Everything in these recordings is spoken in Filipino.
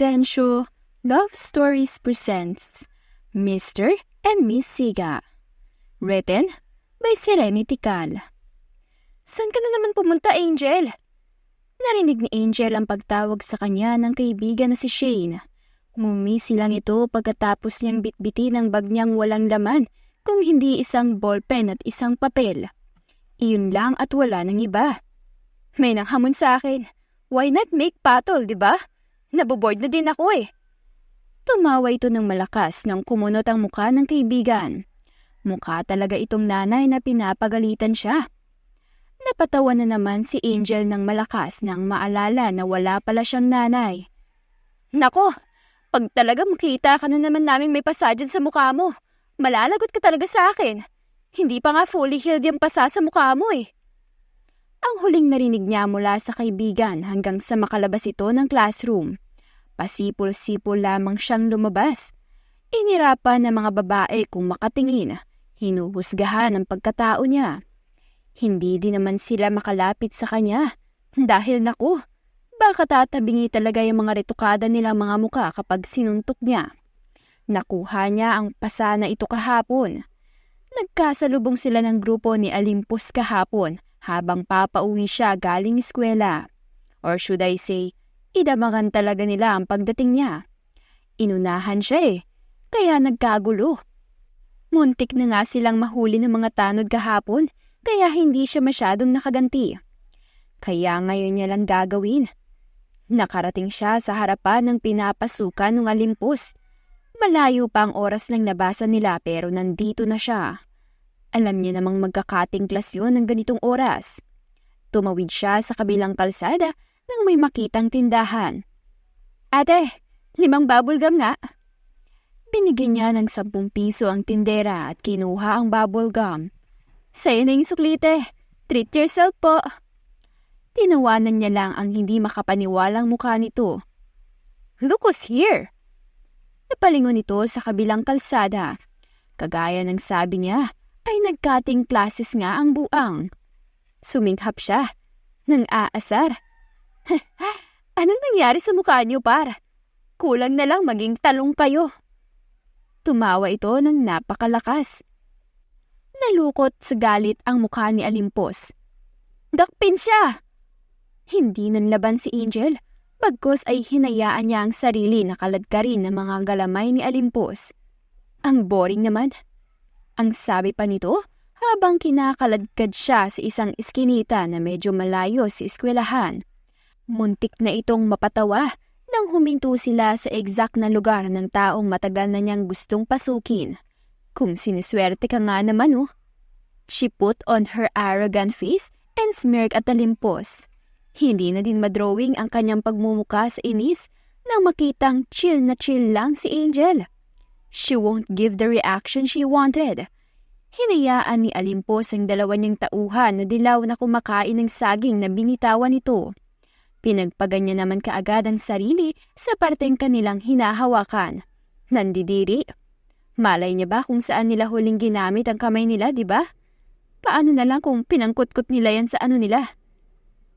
Prudencio Love Stories presents Mr. and Miss Siga. Written by Serenity Cal. Saan ka na naman pumunta, Angel? Narinig ni Angel ang pagtawag sa kanya ng kaibigan na si Shane. Ngumisi lang ito pagkatapos niyang bitbitin ang bag niyang walang laman kung hindi isang ballpen at isang papel. Iyon lang at wala ng iba. May nanghamon sa akin. Why not make patol, di ba? Naboboard na din ako eh. Tumawa ito ng malakas nang kumunot ang mukha ng kaibigan. Mukha talaga itong nanay na pinapagalitan siya. Napatawa na naman si Angel ng malakas nang maalala na wala pala siyang nanay. Nako, pag talaga makita ka na naman naming may pasa dyan sa mukha mo, malalagot ka talaga sa akin. Hindi pa nga fully healed yung pasa sa mukha mo eh. Ang huling narinig niya mula sa kaibigan hanggang sa makalabas ito ng classroom. Pasipol-sipol lamang siyang lumabas. Inirapan ng mga babae kung makatingin. Hinuhusgahan ang pagkatao niya. Hindi din naman sila makalapit sa kanya. Dahil naku, baka tatabingi talaga yung mga retukada nilang mga muka kapag sinuntok niya. Nakuha niya ang pasa na ito kahapon. Nagkasalubong sila ng grupo ni Olympus kahapon habang papauwi siya galing eskwela. Or should I say, idamagan talaga nila ang pagdating niya. Inunahan siya eh, kaya nagkagulo. Muntik na nga silang mahuli ng mga tanod kahapon, kaya hindi siya masyadong nakaganti. Kaya ngayon niya lang gagawin. Nakarating siya sa harapan ng pinapasukan ng Olympus. Malayo pa ang oras ng labasan nila pero nandito na siya. Alam niya namang magkakating class yun ng ganitong oras. Tumawid siya sa kabilang kalsada nang may makitang tindahan. Ate, 5 bubblegum nga. Binigyan niya ng 10 piso ang tindera at kinuha ang bubblegum. Sa'yo na yung suklite. Treat yourself po. Tinawanan niya lang ang hindi makapaniwalang mukha nito. Look who's here. Napalingon ito sa kabilang kalsada. Kagaya ng sabi niya, ay nagkating classes nga ang buang. Suminghap siya. Nang aasar. Anong nangyari sa mukha niyo, par? Kulang na lang maging talong kayo. Tumawa ito ng napakalakas. Nalukot sa galit ang mukha ni Olympus. Dakpin siya! Hindi nanlaban si Angel, bagkus ay hinayaan niya ang sarili na kaladkarin ng mga galamay ni Olympus. Ang boring naman. Ang sabi pa nito, habang kinakaladkad siya sa isang iskinita na medyo malayo sa eskwelahan. Muntik na itong mapatawa nang huminto sila sa exact na lugar ng taong matagal na niyang gustong pasukin. Kung siniswerte ka nga naman oh. She put on her arrogant face and smirked at Olympus. Hindi na din madrawing ang kanyang pagmumuka sa inis nang makitang chill na chill lang si Angel. She won't give the reaction she wanted. Hinayaan ni Olympus ang dalawa niyang tauhan na dilaw na kumakain ng saging na binitawan nito. Pinagpagan niya naman kaagad ang sarili sa parteng kanilang hinahawakan. Nandidiri. Malay niya ba kung saan nila huling ginamit ang kamay nila, di ba? Paano na lang kung pinangkutkot nila yan sa ano nila?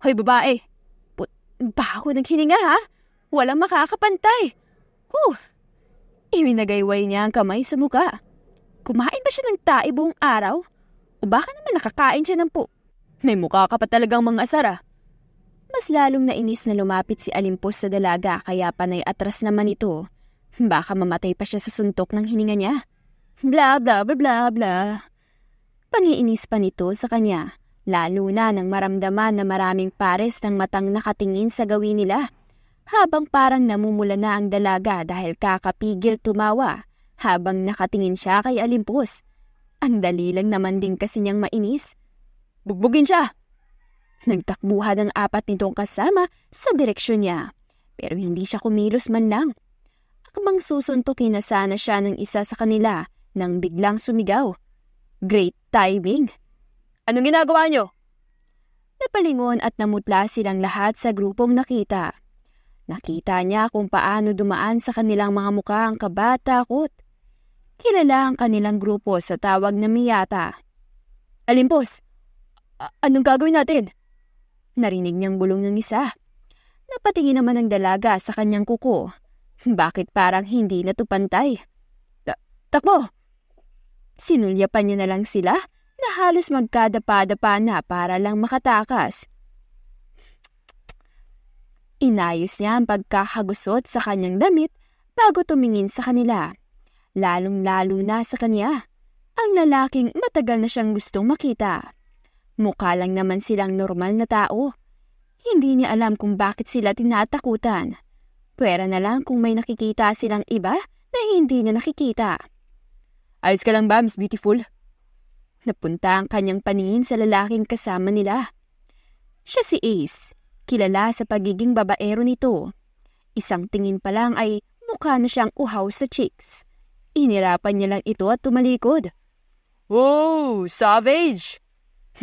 Hoy babae! Baho naghininga ha? Walang makakapantay! Iminagayway niya ang kamay sa muka. Kumain ba siya ng tae buong araw? O baka naman nakakain siya ng May mukha ka pa talagang mga asara. Mas lalong nainis na lumapit si Olympus sa dalaga kaya panay atras naman ito. Baka mamatay pa siya sa suntok ng hininga niya. Bla bla bla bla bla. Pangiinis pa nito sa kanya, lalo na nang maramdaman na maraming pares ng matang nakatingin sa gawin nila. Habang parang namumula na ang dalaga dahil kakapigil tumawa habang nakatingin siya kay Olympus. Ang dali lang naman din kasi niyang mainis. Bugbugin siya! Nagtakbuhan ang 4 nitong kasama sa direksyon niya, pero hindi siya kumilos man lang. Akmang susuntukin na sana siya ng isa sa kanila nang biglang sumigaw. Great timing! Anong ginagawa niyo? Napalingon at namutla silang lahat sa grupong nakita. Nakita niya kung paano dumaan sa kanilang mga mukha ang kaba at takot. Kilala ang kanilang grupo sa tawag na Miyata. Olympus, anong gagawin natin? Narinig niyang bulong ng isa. Napatingin naman ang dalaga sa kanyang kuko. Bakit parang hindi na to pantay? Takbo! Sinulyapan niya na lang sila na halos magkadapa-dapa na para lang makatakas. Inayos niya ang pagkakagusot sa kanyang damit bago tumingin sa kanila. Lalong-lalo na sa kanya, ang lalaking matagal na siyang gustong makita. Mukha lang naman silang normal na tao. Hindi niya alam kung bakit sila tinatakutan. Pwera na lang kung may nakikita silang iba na hindi niya nakikita. Ayos ka lang ba, Miss Beautiful? Napunta ang kanyang paningin sa lalaking kasama nila. Siya si Ace, kilala sa pagiging babaero nito. Isang tingin pa lang ay mukha na siyang uhaw sa cheeks. Inirapan niya lang ito at tumalikod. Wow, savage!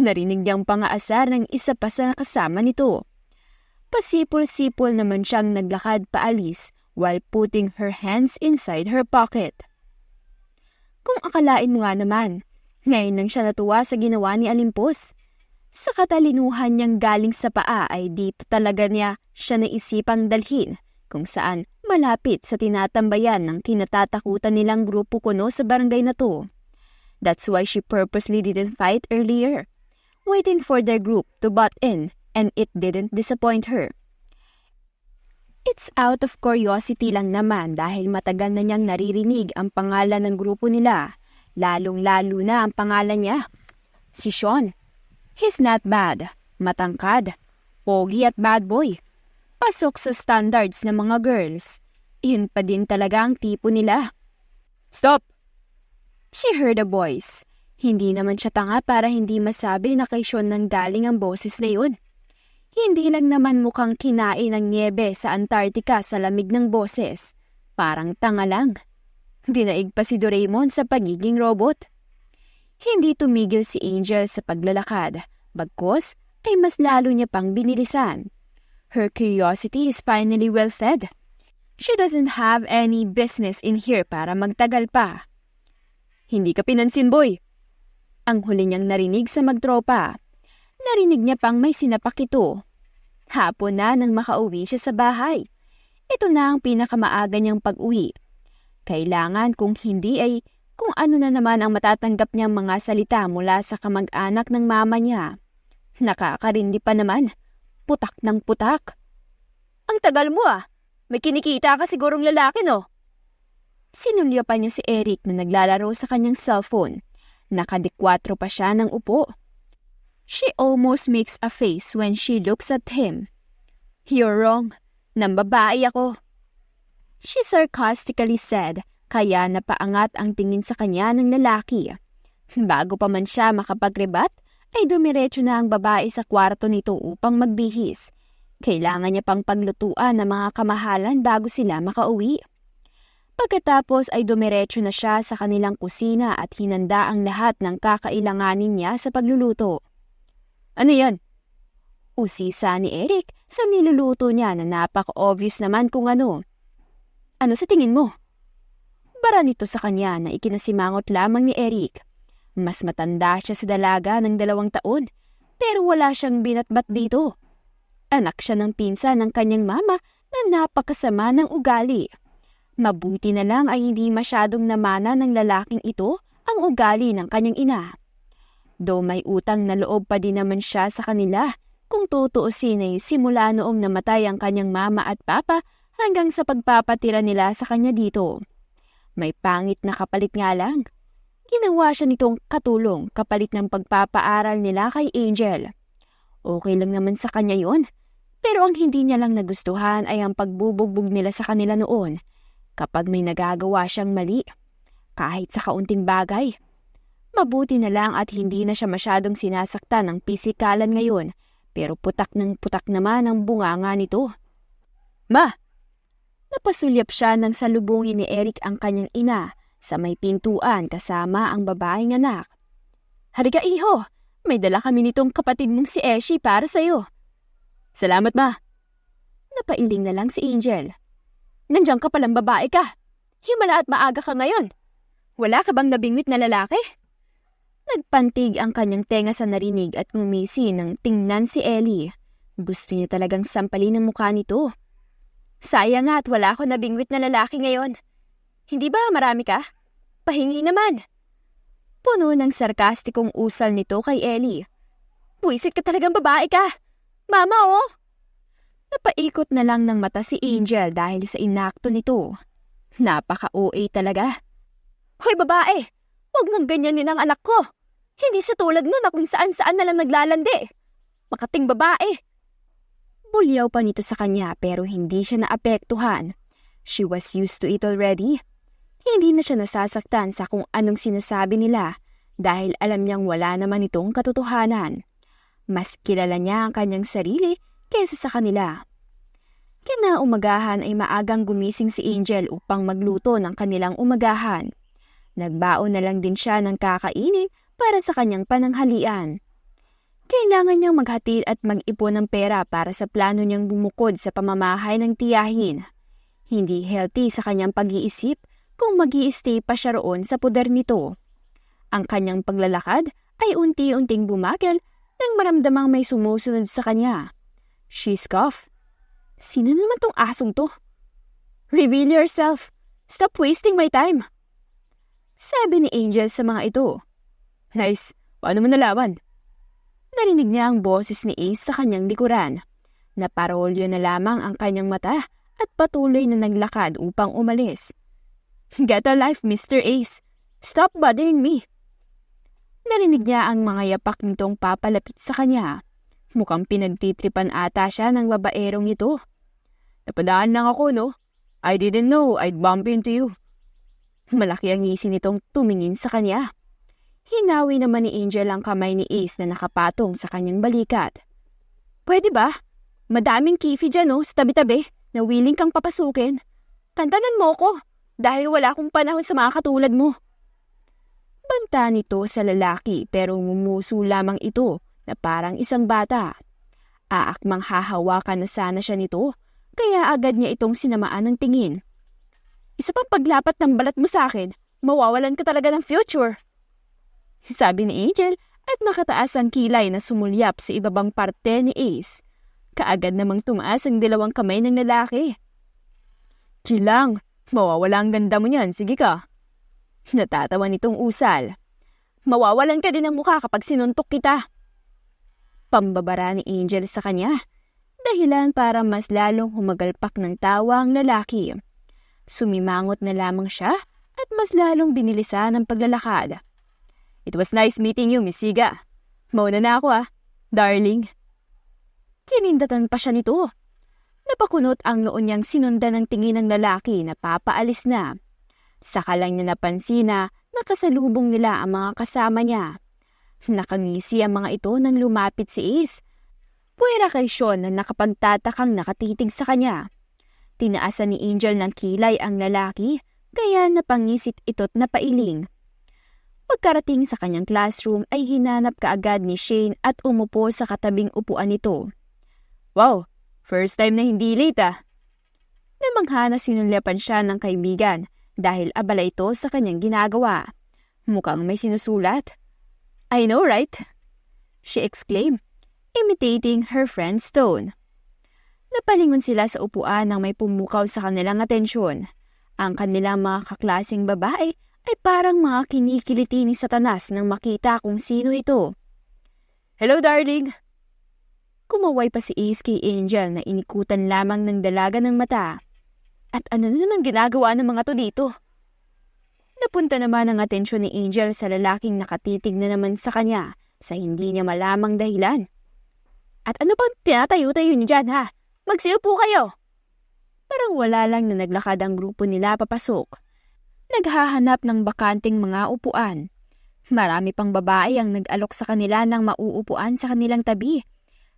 Narinig niyang pangaasar ng isa pa sa kasama nito. Pasipol-sipol naman siyang naglakad paalis while putting her hands inside her pocket. Kung akalain mo nga naman, ngayon lang siya natuwa sa ginawa ni Olympus. Sa katalinuhan niyang galing sa paa ay dito talaga niya siya naisipang dalhin kung saan malapit sa tinatambayan ng kinatatakutan nilang grupo kuno sa barangay na to. That's why she purposely didn't fight earlier, waiting for their group to butt in, and it didn't disappoint her. It's out of curiosity lang naman dahil matagal na niyang naririnig ang pangalan ng grupo nila, lalong-lalo na ang pangalan niya. Si Sean. He's not bad, matangkad, pogi at bad boy. Pasok sa standards ng mga girls. Iyon pa din talaga ang tipo nila. Stop! She heard a voice. Hindi naman siya tanga para hindi masabi na kay Sean nang galing ang boses na yun. Hindi lang naman mukhang kinain ng niebe sa Antarctica sa lamig ng boses. Parang tanga lang. Dinaig pa si Doraemon sa pagiging robot. Hindi tumigil si Angel sa paglalakad. Bagkus ay mas lalo niya pang binilisan. Her curiosity is finally well fed. She doesn't have any business in here para magtagal pa. Hindi ka pinansin, boy. Ang huli niyang narinig sa magtropa. Narinig niya pang may sinapak ito. Hapon na nang makauwi siya sa bahay. Ito na ang pinakamaaga niyang pag-uwi. Kailangan kung hindi ay kung ano na naman ang matatanggap niyang mga salita mula sa kamag-anak ng mama niya. Nakakarindi pa naman. Putak ng putak. Ang tagal mo ah. May kinikita ka sigurong lalaki no? Sinulya pa niya si Eric na naglalaro sa kanyang cellphone. Nakadikwatro pa siya ng upo. She almost makes a face when she looks at him. You're wrong. Nambabae ako. She sarcastically said, kaya napaangat ang tingin sa kanya ng lalaki. Bago pa man siya makapagrebat, ay dumiretso na ang babae sa kwarto nito upang magbihis. Kailangan niya pang paglutuan ng mga kamahalan bago sila makauwi. Pagkatapos ay dumiretso na siya sa kanilang kusina at hinanda ang lahat ng kakailanganin niya sa pagluluto. Ano yan? Usisa ni Eric sa niluluto niya na napaka-obvious naman kung ano. Ano sa tingin mo? Bara nito sa kanya na ikinasimangot lamang ni Eric. Mas matanda siya sa dalaga ng 2 taon pero wala siyang binatbat dito. Anak siya ng pinsan ng kanyang mama na napakasama ng ugali. Mabuti na lang ay hindi masyadong namana ng lalaking ito ang ugali ng kanyang ina. Though may utang na loob pa din naman siya sa kanila kung tutuusin ay simula noong namatay ang kanyang mama at papa hanggang sa pagpapatira nila sa kanya dito. May pangit na kapalit nga lang. Ginawa siya nitong katulong kapalit ng pagpapaaral nila kay Angel. Okay lang naman sa kanya yun, pero ang hindi niya lang nagustuhan ay ang pagbubugbog nila sa kanila noon kapag may nagagawa siyang mali, kahit sa kaunting bagay. Mabuti na lang at hindi na siya masyadong sinasaktan ng pisikalan ngayon, pero putak ng putak naman ang bunganga nito. Ma! Napasulyap siya nang salubungin ni Eric ang kanyang ina sa may pintuan kasama ang babaeng anak. Halika iho, may dala kami nitong kapatid mong si Eshi para sa'yo. Salamat ma. Napailing na lang si Angel. Nandiyan ka palang babae ka. Himala at maaga ka ngayon. Wala ka bang nabingwit na lalaki? Nagpantig ang kanyang tenga sa narinig at ngumisi nang tingnan si Ellie. Gusto niya talagang sampalin ang mukha nito. Sayang nga at wala ako nabingwit na lalaki ngayon. Hindi ba marami ka? Pahingi naman. Puno ng sarkastikong usal nito kay Ellie. Buisit ka talagang babae ka. Mama oh! Napaikot na lang ng mata si Angel dahil sa inakto nito. Napaka-OA talaga. Hoy babae! Huwag mong ganyanin ang anak ko. Hindi siya tulad mo na kung saan-saan na lang naglalandi. Makating babae. Bulyaw pa nito sa kanya pero hindi siya naapektuhan. She was used to it already. Hindi na siya nasasaktan sa kung anong sinasabi nila dahil alam niyang wala naman itong katotohanan. Mas kilala niya ang kanyang sarili kaysa sa kanila. Kinaumagahan ay maagang gumising si Angel upang magluto ng kanilang umagahan. Nagbaon na lang din siya ng kakainin para sa kanyang pananghalian. Kailangan niyang maghatid at mag-ipon ng pera para sa plano niyang bumukod sa pamamahay ng tiyahin. Hindi healthy sa kanyang pag-iisip kung mag-i-stay pa siya roon sa poder nito. Ang kanyang paglalakad ay unti-unting bumagal nang maramdamang may sumusunod sa kanya. She scoffed. Sino naman tong asong to? Reveal yourself. Stop wasting my time. Sabi ni Angel sa mga ito. Nice. Paano mo nalaman? Narinig niya ang boses ni Ace sa kanyang likuran. Naparolyo na lamang ang kanyang mata at patuloy na naglakad upang umalis. Get a life, Mr. Ace. Stop bothering me. Narinig niya ang mga yapak nitong papalapit sa kanya. Mukhang pinagtitripan ata siya ng babaerong ito. Napadaan lang ako, no? I didn't know I'd bump into you. Malaki ang ngisi nitong tumingin sa kanya. Hinawi naman ni Angel ang kamay ni Ace na nakapatong sa kanyang balikat. Pwede ba? Madaming kifi dyan, no? Sa tabi-tabi na willing kang papasukin. Tantanan mo ko dahil wala akong panahon sa mga katulad mo. Banta nito sa lalaki pero ngumuso lamang ito na parang isang bata. Aakmang hahawakan na sana siya nito kaya agad niya itong sinamaan ng tingin. Isa pang paglapat ng balat mo sa akin, mawawalan ka talaga ng future. Sabi ni Angel at nakataas ang kilay na sumulyap sa ibabang parte ni Ace. Kaagad namang tumaas ang dalawang kamay ng lalaki. Chill lang, mawawala ang ganda mo niyan, sige ka. Natatawa nitong usal. Mawawalan ka din ng mukha kapag sinuntok kita. Pambabara ni Angel sa kanya, dahilan para mas lalong humagalpak ng tawa ang lalaki. Sumimangot na lamang siya at mas lalong binilisan ang paglalakad. It was nice meeting you, Miss Siga. Mauna na ako darling. Kinindatan pa siya nito. Napakunot ang noon niyang sinundan ng tingin ng lalaki na papaalis na. Saka lang niya napansin na nakasalubong nila ang mga kasama niya. Nakangisi ang mga ito nang lumapit si Ace. Puwera kay Sean na nakapagtatakang nakatitig sa kanya. Tinaasan ni Angel ng kilay ang lalaki kaya napangisit ito't napailing. Pagkarating sa kanyang classroom ay hinanap kaagad ni Shane at umupo sa katabing upuan nito. Wow, first time na hindi late Namangha na sinulyapan siya ng kaibigan dahil abala ito sa kanyang ginagawa. Mukhang may sinusulat. I know, right? She exclaimed, imitating her friend's tone. Napalingon sila sa upuan nang may pumukaw sa kanilang atensyon. Ang kanilang mga kaklaseng babae ay parang mga kinikiliti ni Satanas nang makita kung sino ito. Hello, darling! Kumaway pa si Ace kay Angel na inikutan lamang ng dalaga ng mata. At ano na naman ginagawa ng mga to dito? Napunta naman ang atensyon ni Angel sa lalaking nakatitig na naman sa kanya sa hindi niya malamang dahilan. At ano bang tinatayo-tayo niyo dyan Magsiyo po kayo! Parang wala lang na naglakad ang grupo nila papasok. Naghahanap ng bakanting mga upuan. Marami pang babae ang nag-alok sa kanila ng mauupuan sa kanilang tabi.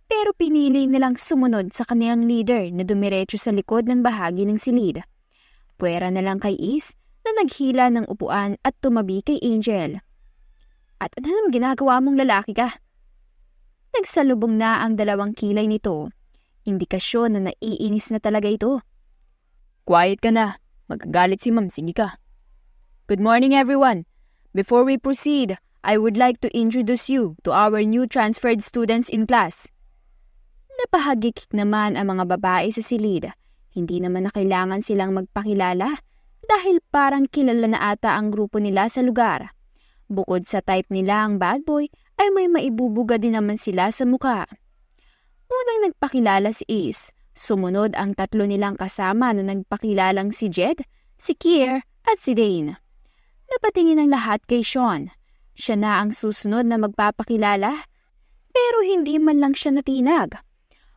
Pero pinili nilang sumunod sa kanilang leader na dumiretso sa likod ng bahagi ng silid. Puwera na lang kay Ace na naghila ng upuan at tumabi kay Angel. At ano nang ginagawa mong lalaki ka? Nagsalubong na ang dalawang kilay nito. Indikasyon na naiinis na talaga ito. Quiet ka na. Magagalit si ma'am, sige ka. Good morning, everyone. Before we proceed, I would like to introduce you to our new transferred students in class. Napahagikik naman ang mga babae sa silid. Hindi naman na kailangan silang magpakilala dahil parang kilala na ata ang grupo nila sa lugar. Bukod sa type nila ang bad boy, ay may maibubuga din naman sila sa muka. Unang nagpakilala si Ace. Sumunod ang tatlo nilang kasama na nagpakilalang si Jed, si Kier at si Dane. Napatingin ang lahat kay Sean. Siya na ang susunod na magpapakilala, pero hindi man lang siya natinag.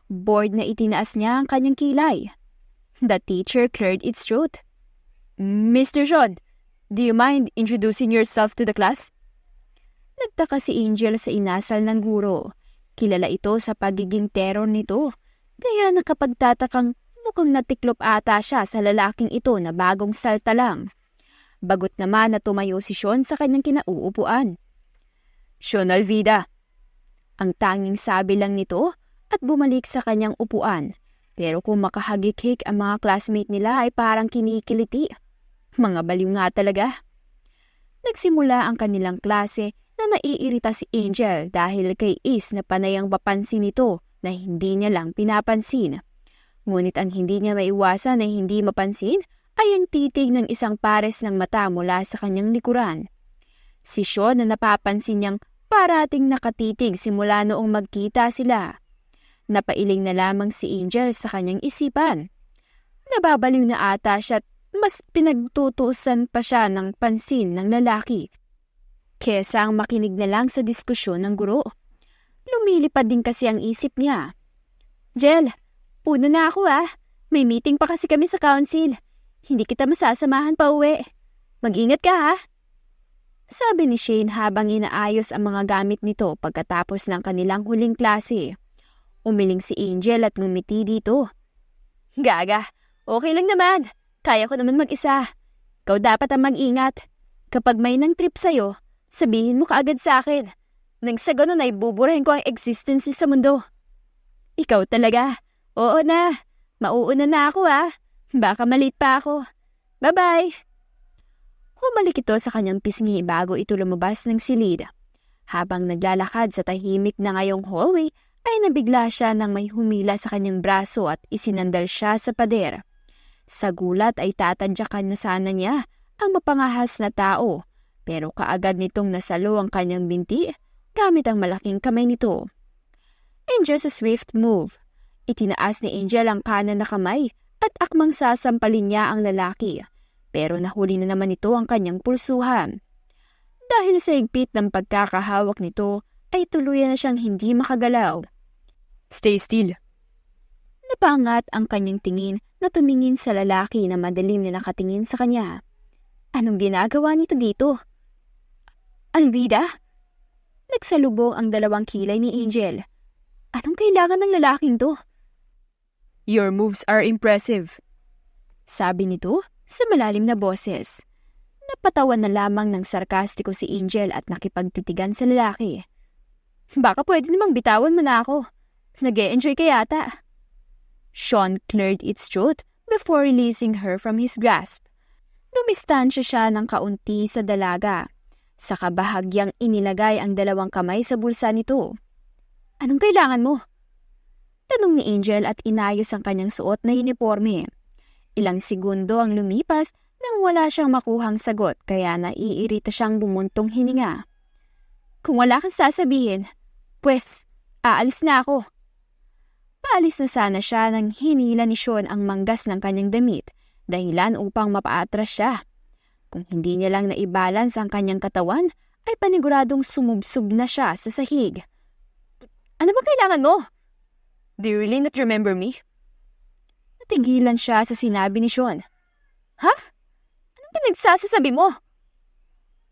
Bored na itinaas niya ang kanyang kilay. The teacher cleared its throat. Mr. Sean, do you mind introducing yourself to the class? Nagtaka si Angel sa inasal ng guro. Kilala ito sa pagiging terror nito. Kaya nakapagtatakang mukhang natiklop ata siya sa lalaking ito na bagong salta lang. Bagot naman na tumayo si Sean sa kanyang kinauupuan. Sean Alvida. Ang tanging sabi lang nito at bumalik sa kanyang upuan. Pero kung makahagik-hik ang mga classmate nila ay parang kinikiliti. Mga baliw nga talaga. Nagsimula ang kanilang klase na naiirita si Angel dahil kay Ace na panayang papansin nito na hindi niya lang pinapansin. Ngunit ang hindi niya maiwasan na hindi mapansin ay ang titig ng isang pares ng mata mula sa kanyang likuran. Si Sean na napapansin niyang parating nakatitig simula noong magkita sila. Napailing na lamang si Angel sa kanyang isipan. Nababaliw na ata siya at mas pinagtutuusan pa siya ng pansin ng lalaki kesa ang makinig na lang sa diskusyon ng guro. Lumilipad din kasi ang isip niya. Jel, una na ako May meeting pa kasi kami sa council. Hindi kita masasamahan pa uwi. Mag-ingat ka Sabi ni Shane habang inaayos ang mga gamit nito pagkatapos ng kanilang huling klase. Umiling si Angel at ngumiti dito. Gaga, okay lang naman. Kaya ko naman mag-isa. Ikaw dapat ang mag-ingat. Kapag may nang trip sa'yo, sabihin mo kaagad sa akin. Nang sa ganun ay buburahin ko ang existence sa mundo. Ikaw talaga. Oo na. Mauuna na ako Baka malit pa ako. Bye-bye. Humalik ito sa kanyang pisngi bago ito lumabas ng silid. Habang naglalakad sa tahimik na ngayong hallway, ay nabigla siya nang may humila sa kanyang braso at isinandal siya sa pader. Sa gulat ay tatadyakan na sana niya ang mapangahas na tao, pero kaagad nitong nasalo ang kanyang binti gamit ang malaking kamay nito. In just a swift move, itinaas ni Angel ang kanan na kamay at akmang sasampalin niya ang lalaki, pero nahuli na naman ito ang kanyang pulsuhan. Dahil sa higpit ng pagkakahawak nito, ay tuluyan na siyang hindi makagalaw. Stay still. Napangat ang kanyang tingin na tumingin sa lalaki na madilim na nakatingin sa kanya. Anong ginagawa nito dito? Alvida? Nagsalubong ang dalawang kilay ni Angel. Anong kailangan ng lalaking to? Your moves are impressive. Sabi nito sa malalim na boses. Napatawan na lamang ng sarkastiko si Angel at nakipagtitigan sa lalaki. Baka pwede namang bitawan mo na ako. Nag-e-enjoy ka yata. Sean cleared its throat before releasing her from his grasp. Dumistansya siya ng kaunti sa dalaga. Sa kabahagyang inilagay ang dalawang kamay sa bulsa nito. Anong kailangan mo? Tanong ni Angel at inayos ang kanyang suot na uniforme. Ilang segundo ang lumipas nang wala siyang makuhang sagot kaya naiirita siyang bumuntong hininga. Kung wala kang sasabihin, pues, aalis na ako. Paalis na sana siya nang hinila ni Sean ang manggas ng kanyang damit, dahilan upang mapaatras siya. Kung hindi niya lang naibalance ang kanyang katawan, ay paniguradong sumubsob na siya sa sahig. Ano ba kailangan mo? Do you really not remember me? Natigilan siya sa sinabi ni Sean. Ha? Anong pinagsasasabi mo?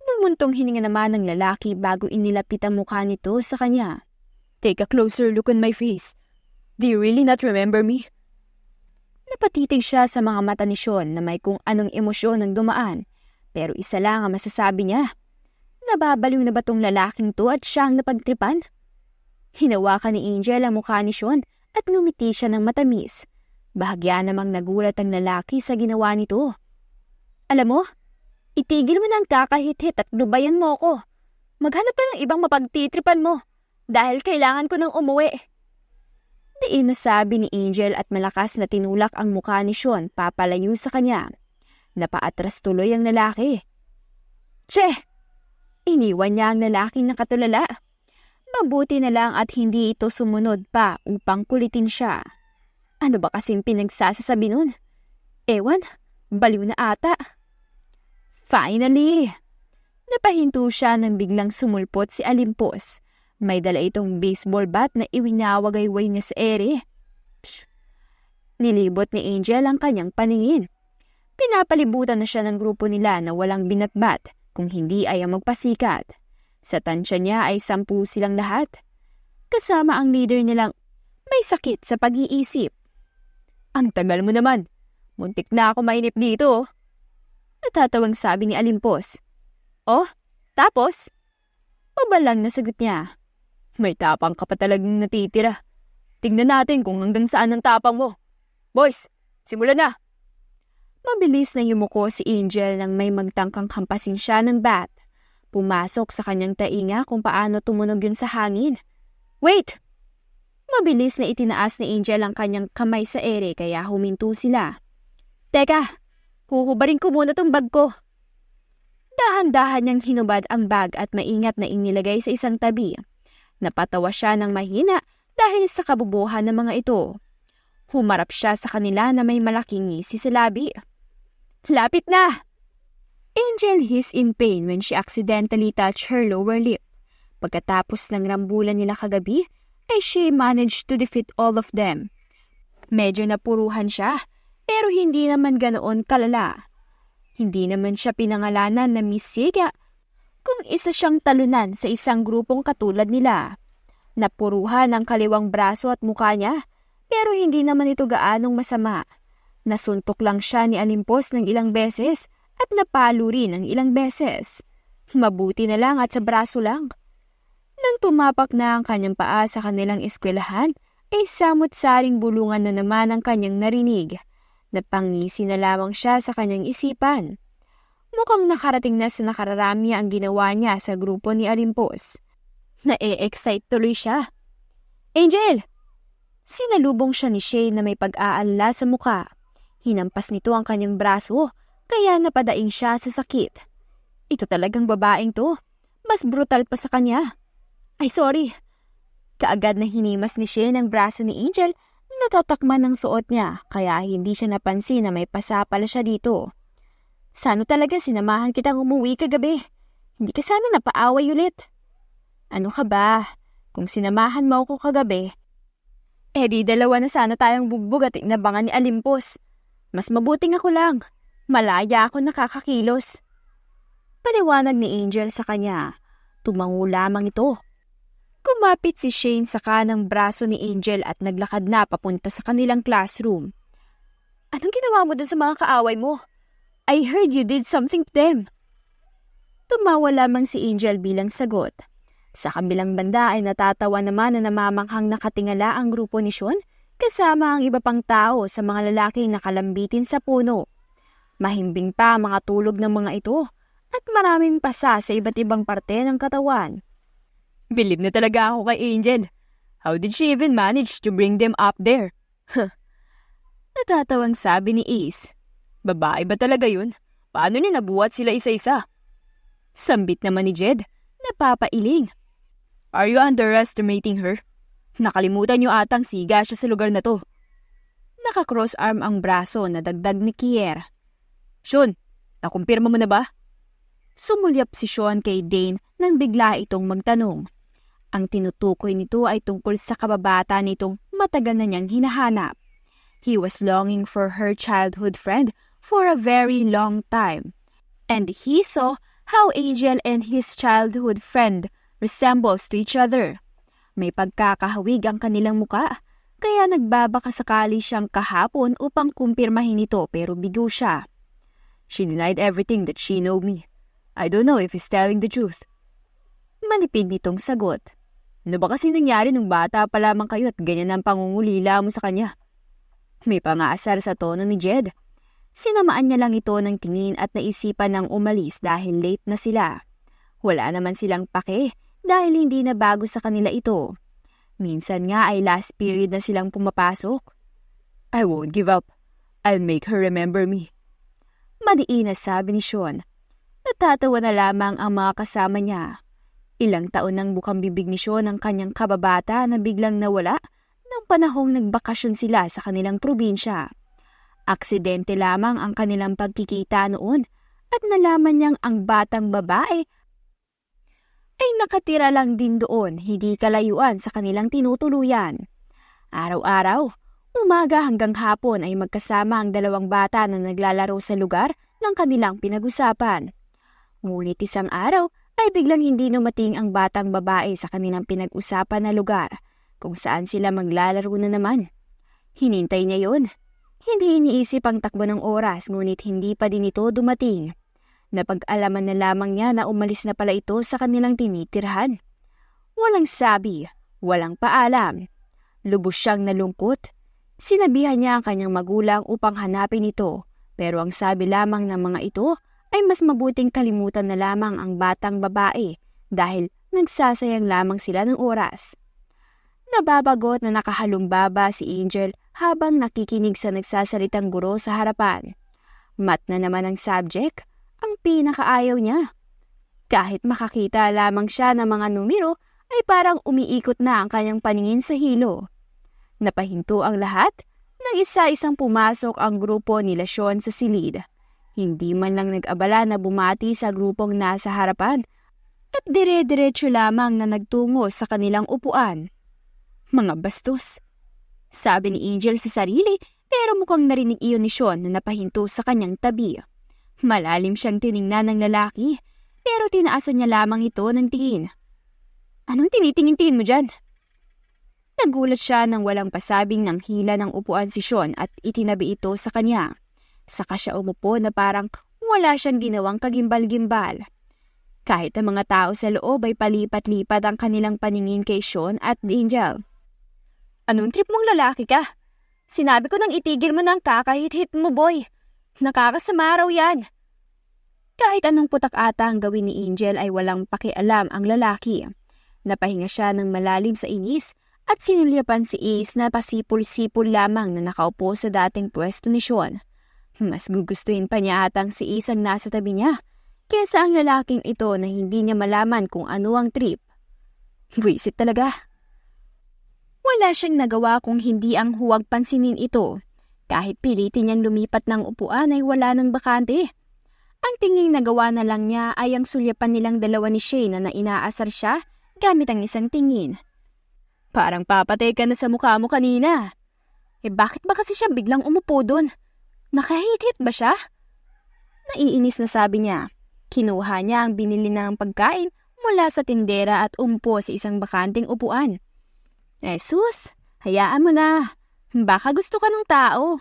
Nagmuntong hininga naman ng lalaki bago inilapit ang mukha nito sa kanya. Take a closer look on my face. Do you really not remember me? Napatitig siya sa mga mata ni Sean na may kung anong emosyon ang dumaan. Pero isa lang ang masasabi niya. Nababaliw na ba tong lalaking to at siya ang napagtripan? Hinawakan ni Angel ang mukha ni Sean at ngumiti siya ng matamis. Bahagya namang nagulat ang lalaki sa ginawa nito. Alam mo, itigil mo na ang kakahit-hit at lubayan mo ako. Maghanap ka ng ibang mapagtitripan mo dahil kailangan ko ng umuwi. Diin nasabi ni Angel at malakas na tinulak ang mukha ni Sean papalayo sa kanya. Napaatras tuloy ang lalaki. Che! Iniwan niya ang lalaking nakatulala. Mabuti na lang at hindi ito sumunod pa upang kulitin siya. Ano ba kasing pinagsasasabi nun? Ewan, baliw na ata. Finally! Napahinto siya nang biglang sumulpot si Alimpos. May dala itong baseball bat na iwinawagayway niya sa ere. Nilibot ni Angel ang kanyang paningin. Pinapalibutan na siya ng grupo nila na walang binatbat kung hindi ay ang magpasikat. Sa tansya niya ay 10 silang lahat. Kasama ang leader nilang may sakit sa pag-iisip. Ang tagal mo naman. Muntik na ako mainip dito. Natatawang sabi ni Alimpos. Oh, tapos? Mabalang na sagot niya. May tapang ka pa talagang natitira. Tingnan natin kung hanggang saan ang tapang mo. Boys, simulan na! Mabilis na yumuko si Angel nang may magtangkang hampasin siya ng bat. Pumasok sa kanyang tainga kung paano tumunog yun sa hangin. Wait! Mabilis na itinaas ni Angel ang kanyang kamay sa ere kaya huminto sila. Teka, huhubarin ko muna tong bag ko. Dahan-dahan niyang hinubad ang bag at maingat na inilagay sa isang tabi. Napatawa siya ng mahina dahil sa kabubuhan ng mga ito. Humarap siya sa kanila na may malaking ngisi sa labi. Lapit na! Angel hissed in pain when she accidentally touched her lower lip. Pagkatapos ng rambulan nila kagabi, ay she managed to defeat all of them. Medyo napuruhan siya, pero hindi naman ganoon kalala. Hindi naman siya pinangalanan na Miss Siga kung isa siyang talunan sa isang grupong katulad nila. Napuruhan ang kaliwang braso at mukha niya, pero hindi naman ito gaanong masama. Nasuntok lang siya ni Alimpos ng ilang beses at napalo rin ng ilang beses. Mabuti na lang at sa braso lang. Nang tumapak na ang kanyang paa sa kanilang eskwelahan, ay samot-saring bulungan na naman ang kanyang narinig. Napangisi na lamang siya sa kanyang isipan. Mukhang nakarating na sa nakararami ang ginawa niya sa grupo ni Alimpos. Na-e-excite tuloy siya. Angel! Sinalubong siya ni Shane na may pag-aalala sa mukha. Hinampas nito ang kanyang braso, kaya napadaing siya sa sakit. Ito talagang babaeng to. Mas brutal pa sa kanya. Ay sorry. Kaagad na hinimas ni Shane ang braso ni Angel, natatakman ng suot niya, kaya hindi siya napansin na may pasa pala siya dito. Sana talaga sinamahan kitang umuwi kagabi. Hindi ka sana napaaway ulit. Ano ka ba? Kung sinamahan mo ako kagabi, di dalawa na sana tayong bugbog at inabangan ni Alimpos. Mas mabuting ako lang. Malaya ako nakakakilos. Paliwanag ni Angel sa kanya. Tumango lamang ito. Kumapit si Shane sa kanang braso ni Angel at naglakad na papunta sa kanilang classroom. Anong ginawa mo dun sa mga kaaway mo? I heard you did something to them. Tumawa lamang si Angel bilang sagot. Sa kabilang banda ay natatawa naman na namamanghang nakatingala ang grupo ni Sean kasama ang iba pang tao sa mga lalaking nakalambitin sa puno. Mahimbing pa ang mga tulog ng mga ito at maraming pasa sa iba't ibang parte ng katawan. Bilib na talaga ako kay Angel. How did she even manage to bring them up there? Natatawang sabi ni Ace. Babae ba talaga yun? Paano niya nabuhat sila isa-isa? Sambit naman ni Jed. Napapailing. Are you underestimating her? Nakalimutan niyo atang siga siya sa lugar na to. Naka-cross arm ang braso na dagdag ni Kier. Sean, nakumpirma mo na ba? Sumulyap si Sean kay Dane nang bigla itong magtanong. Ang tinutukoy nito ay tungkol sa kababata nitong matagal na niyang hinahanap. He was longing for her childhood friend for a very long time. And he saw how Angel and his childhood friend resembles to each other. May pagkakahawig ang kanilang muka, kaya nagbabaka sakali siyang kahapon upang kumpirmahin ito pero bigo siya. She denied everything that she know me. I don't know if he's telling the truth. Manipid nitong sagot. Ano ba kasi nangyari nung bata pa lamang kayo at ganyan ang pangungulila mo sa kanya? May pangaasar sa tono ni Jed. Sinamaan niya lang ito ng tingin at naisipan ng umalis dahil late na sila. Wala naman silang pake dahil hindi na bago sa kanila ito. Minsan nga ay last period na silang pumapasok. I won't give up. I'll make her remember me. Madiin na sabi ni Sean. Natatawa na lamang ang mga kasama niya. Ilang taon nang bukang bibig ni Sean ang kanyang kababata na biglang nawala nang panahong nagbakasyon sila sa kanilang probinsya. Aksidente lamang ang kanilang pagkikita noon at nalaman niyang ang batang babae ay nakatira lang din doon, hindi kalayuan sa kanilang tinutuluyan. Araw-araw, umaga hanggang hapon ay magkasama ang dalawang bata na naglalaro sa lugar ng kanilang pinag-usapan. Ngunit isang araw ay biglang hindi dumating ang batang babae sa kanilang pinag-usapan na lugar kung saan sila maglalaro na naman. Hinintay niya yun. Hindi iniisip ang takbo ng oras ngunit hindi pa din ito dumating. Napag-alaman na lamang niya na umalis na pala ito sa kanilang tinitirhan. Walang sabi, walang paalam. Lubos siyang nalungkot. Sinabihan niya ang kanyang magulang upang hanapin ito, pero ang sabi lamang ng mga ito ay mas mabuting kalimutan na lamang ang batang babae dahil nagsasayang lamang sila ng oras. Nababagot na nakahalumbaba si Angel habang nakikinig sa nagsasalitang guro sa harapan. Mat na naman ang subject, ang pinakaayaw niya. Kahit makakita lamang siya ng mga numero ay parang umiikot na ang kanyang paningin sa hilo. Napahinto ang lahat, nang isa-isang pumasok ang grupo nila Sean sa silid. Hindi man lang nag-abala na bumati sa grupong nasa harapan at dire-diretso lamang na nagtungo sa kanilang upuan. Mga bastos, sabi ni Angel sa sarili pero mukhang narinig iyon ni Sean na napahinto sa kanyang tabi. Malalim siyang tiningnan ng lalaki pero tinaasan niya lamang ito ng tingin. Anong tinitingin-tingin mo dyan? Nagulat siya nang walang pasabing ng hila ng upuan si Sean at itinabi ito sa kanya. Saka siya umupo na parang wala siyang ginawang kagimbal-gimbal. Kahit ang mga tao sa loob ay palipat-lipat ang kanilang paningin kay Sean at Angel. Anong trip mong lalaki ka? Sinabi ko nang itigil mo ng kakahit-hit mo, boy. Nakakasama raw yan. Kahit anong putak ata ang gawin ni Angel ay walang pakialam ang lalaki. Napahinga siya ng malalim sa inis at sinulyapan si Ace na pasipul-sipul lamang na nakaupo sa dating pwesto ni Sean. Mas gugustuhin pa niya atang si Ace ang nasa tabi niya kesa ang lalaking ito na hindi niya malaman kung ano ang trip. Wisit talaga. Wala siyang nagawa kung hindi ang huwag pansinin ito. Kahit pilitin niyang lumipat ng upuan ay wala ng bakante. Ang tinging nagawa na lang niya ay ang sulyapan nilang dalawa ni Shane na inaasar siya gamit ang isang tingin. Parang papatay ka na sa mukha mo kanina. Bakit ba kasi siya biglang umupo doon? Nakahit-hit ba siya? Naiinis na sabi niya. Kinuha niya ang binili na ng pagkain mula sa tindera at umpo sa isang bakanting upuan. Sus, hayaan mo na. Baka gusto ka ng tao.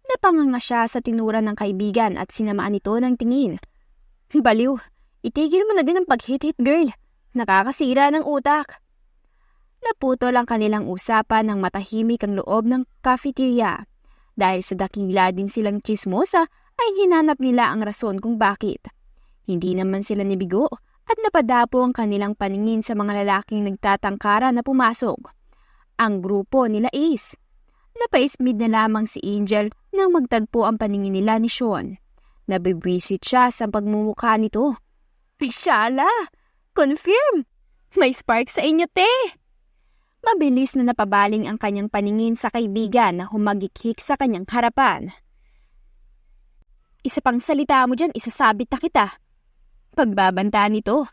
Napanganga siya sa tinura ng kaibigan at sinamaan ito ng tingin. Baliw, itigil mo na din ang pag-hit-hit girl. Nakakasira ng utak. Naputol ang kanilang usapan ng matahimik ang loob ng cafeteria. Dahil sa dakila din silang chismosa ay hinanap nila ang rason kung bakit. Hindi naman sila nibigo at napadapo ang kanilang paningin sa mga lalaking nagtatangkara na pumasok. Ang grupo nila Ace. Napaismid na lamang si Angel nang magtagpo ang paningin nila ni Sean. Nabibwisit siya sa pagmumukha nito. Ay syala! Confirm! May spark sa inyo, te! Mabilis na napabaling ang kanyang paningin sa kaibigan na humagikhik sa kanyang harapan. Isa pang salita mo dyan, isasabit na kita. Pagbabanta nito.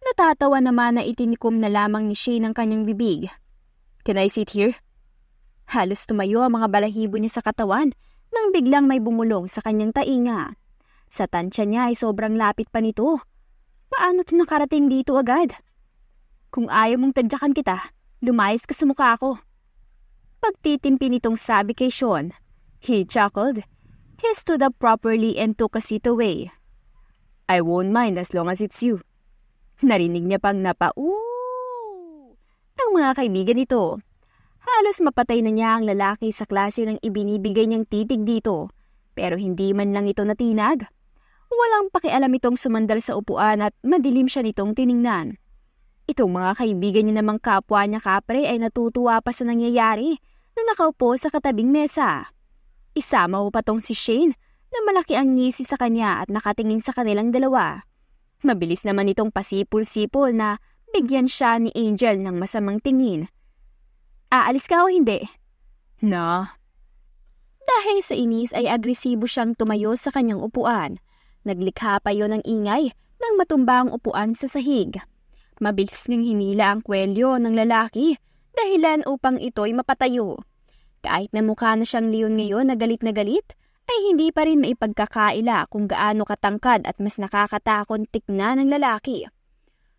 Natatawa naman na itinikom na lamang ni Shane ang kanyang bibig. Can I sit here? Halos tumayo ang mga balahibo niya sa katawan nang biglang may bumulong sa kanyang tainga. Sa tansya niya ay sobrang lapit pa nito. Paano ito nakarating dito agad? Kung ayaw mong tadyakan kita, lumayas ka sa mukha ko. Pagtitimpi nitong sabi kay Sean. He chuckled. He stood up properly and took a seat away. I won't mind as long as it's you. Narinig niya pang napa-ooh ang mga kaibigan nito. Halos mapatay na niya ang lalaki sa klase ng ibinibigay niyang titig dito. Pero hindi man lang ito natinag. Walang pakialam itong sumandal sa upuan at madilim siya nitong tiningnan. Itong mga kaibigan niya namang kapwa niya kapre ay natutuwa pa sa nangyayari na nakaupo sa katabing mesa. Isama mo pa tong si Shane na malaki ang ngisi sa kanya at nakatingin sa kanilang dalawa. Mabilis naman itong pasipol-sipol na bigyan siya ni Angel ng masamang tingin. Aalis ka o hindi? No. Dahil sa inis ay agresibo siyang tumayo sa kanyang upuan. Naglikha pa yon ng ingay nang matumba ang upuan sa sahig. Mabilis niyang hinila ang kwelyo ng lalaki dahilan upang ito'y mapatayo. Kahit na mukha na siyang leon ngayon na galit, ay hindi pa rin maipagkakaila kung gaano katangkad at mas nakakatakot tignan ng lalaki.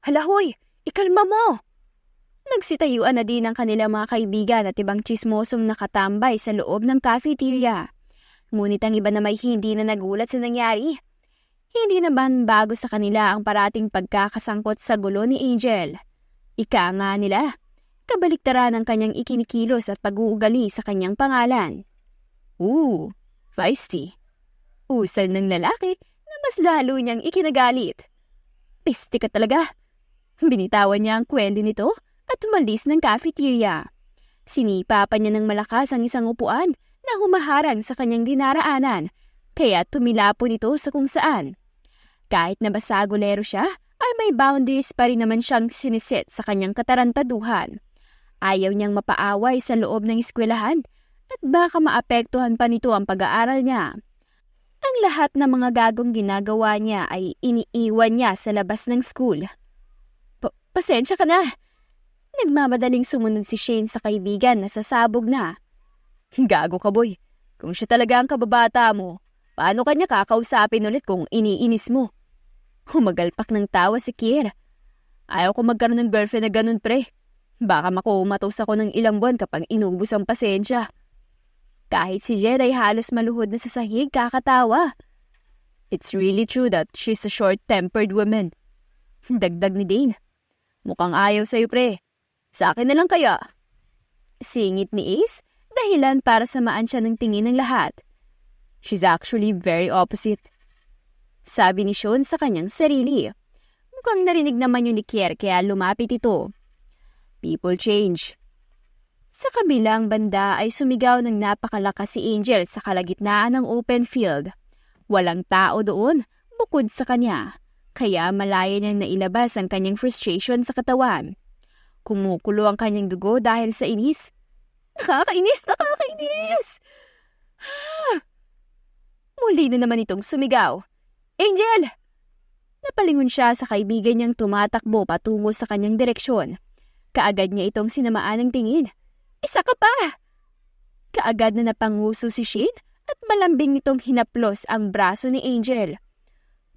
Hala hoy, ikalma mo! Nagsitayuan na din ang kanilang mga kaibigan at ibang tsismosong nakatambay sa loob ng cafeteria. Ngunit ang iba na may hindi na nagulat sa nangyari. Hindi naman bago sa kanila ang parating pagkakasangkot sa gulo ni Angel. Ika nga nila, kabaliktaran ang kanyang ikinikilos at pag-uugali sa kanyang pangalan. Feisty. Usal ng lalaki na mas lalo niyang ikinagalit. Piste ka talaga. Binitawan niya ang kwento nito at umalis ng cafeteria. Sinipa pa niya ng malakas ang isang upuan na humaharang sa kanyang dinaraanan, kaya tumilapon ito sa kung saan. Kahit na basagulero siya, ay may boundaries pa rin naman siyang siniset sa kanyang katarantaduhan. Ayaw niyang mapaaway sa loob ng eskwelahan at baka maapektuhan pa nito ang pag-aaral niya. Ang lahat ng mga gagong ginagawa niya ay iniiwan niya sa labas ng school. Pasensya ka na. Nagmamadaling sumunod si Shane sa kaibigan na sasabog na. Gago ka boy. Kung siya talaga ang kababata mo, paano kanya kakausapin ulit kung iniinis mo? Humagalpak ng tawa si Kier. Ayaw ko magkaroon ng girlfriend na ganun pre. Baka makumatos ako ng ilang buwan kapag inubos ang pasensya. Kahit si Jed ay halos maluhod na sa sahig kakatawa. It's really true that she's a short-tempered woman. Dagdag ni Dane. Mukhang ayaw sa'yo pre. Sa akin na lang kaya. Singit ni Ace, dahilan para samaan siya ng tingin ng lahat. She's actually very opposite. Sabi ni Sean sa kanyang sarili. Mukhang narinig naman yun ni Kier kaya lumapit ito. People change. Sa kabilang banda ay sumigaw ng napakalakas si Angel sa kalagitnaan ng open field. Walang tao doon bukod sa kanya, kaya malaya niyang nailabas ang kanyang frustration sa katawan. Kumukulo ang kanyang dugo dahil sa inis. Nakakainis! Muli na naman itong sumigaw. Angel! Napalingon siya sa kaibigan niyang tumatakbo patungo sa kanyang direksyon. Kaagad niya itong sinamaan ng tingin. Isa ka pa! Kaagad na napanguso si Shane at malambing nitong hinaplos ang braso ni Angel.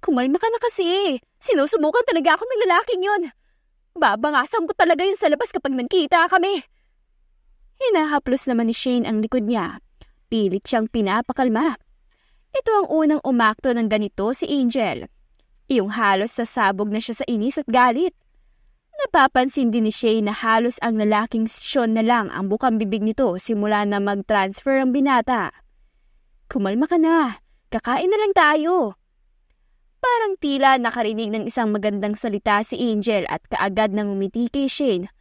Kumalma ka na kasi. Sinusubukan talaga ako ng lalaking yun. Babangasan ko talaga yun sa labas kapag nagkita kami. Hinahaplos naman ni Shane ang likod niya. Pilit siyang pinapakalma. Ito ang unang umakto ng ganito si Angel. Iyong halos sasabog na siya sa inis at galit. Napapansin din ni Shane na halos ang lalaking Sean na lang ang bukang bibig nito simula na mag-transfer ang binata. Kumalma ka na. Kakain na lang tayo. Parang tila nakarinig ng isang magandang salita si Angel at kaagad nang umiti kay Shane.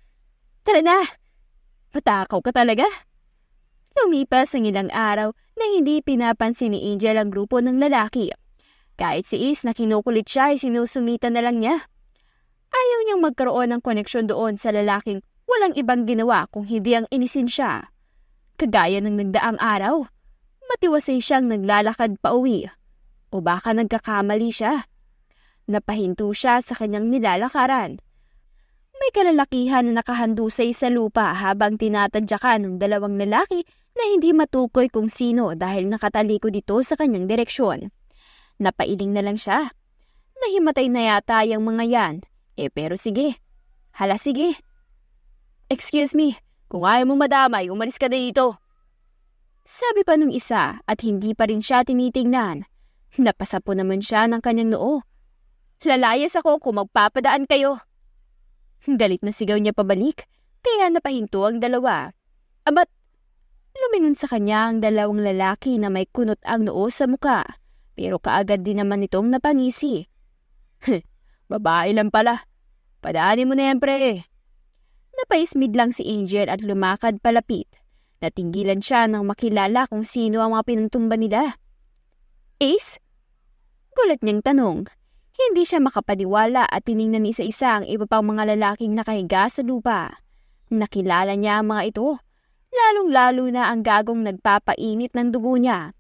Tara na! Matakaw ka talaga? Lumipas ang ilang araw na hindi pinapansin ni Angel ang grupo ng lalaki. Kahit si Ace na kinukulit siya ay sinusumitan na lang niya. Ayaw niyang magkaroon ng koneksyon doon sa lalaking walang ibang ginawa kung hindi ang inisin siya. Kagaya ng nagdaang araw, matiwasay siyang naglalakad pa uwi. O baka nagkakamali siya. Napahinto siya sa kanyang nilalakaran. May kalalakihan na nakahandusay sa lupa habang tinatadyakan ng dalawang lalaki na hindi matukoy kung sino dahil nakataliko dito sa kanyang direksyon. Napailing na lang siya. Nahimatay na yata yung mga yan. Pero sige. Hala sige. Excuse me, kung ayaw mo madamay, umalis ka na dito. Sabi pa nung isa at hindi pa rin siya tinitingnan. Napasa po naman siya ng kanyang noo. Lalayas ako kung magpapadaan kayo. Galit na sigaw niya pabalik, kaya napahinto ang dalawa. Abat, lumingon sa kanya ang dalawang lalaki na may kunot ang noo sa muka, pero kaagad din naman itong napangisi. Babae lang pala. Padaanin mo na yan, pre. Napaismid lang si Angel at lumakad palapit. Natinggilan siya nang makilala kung sino ang mga pinuntumba nila. Ace? Gulat niyang tanong. Hindi siya makapaniwala at tiningnan isa-isa ang iba pang mga lalaking nakahiga sa lupa. Nakilala niya ang mga ito, lalong-lalo na ang gagong nagpapainit ng dugo niya.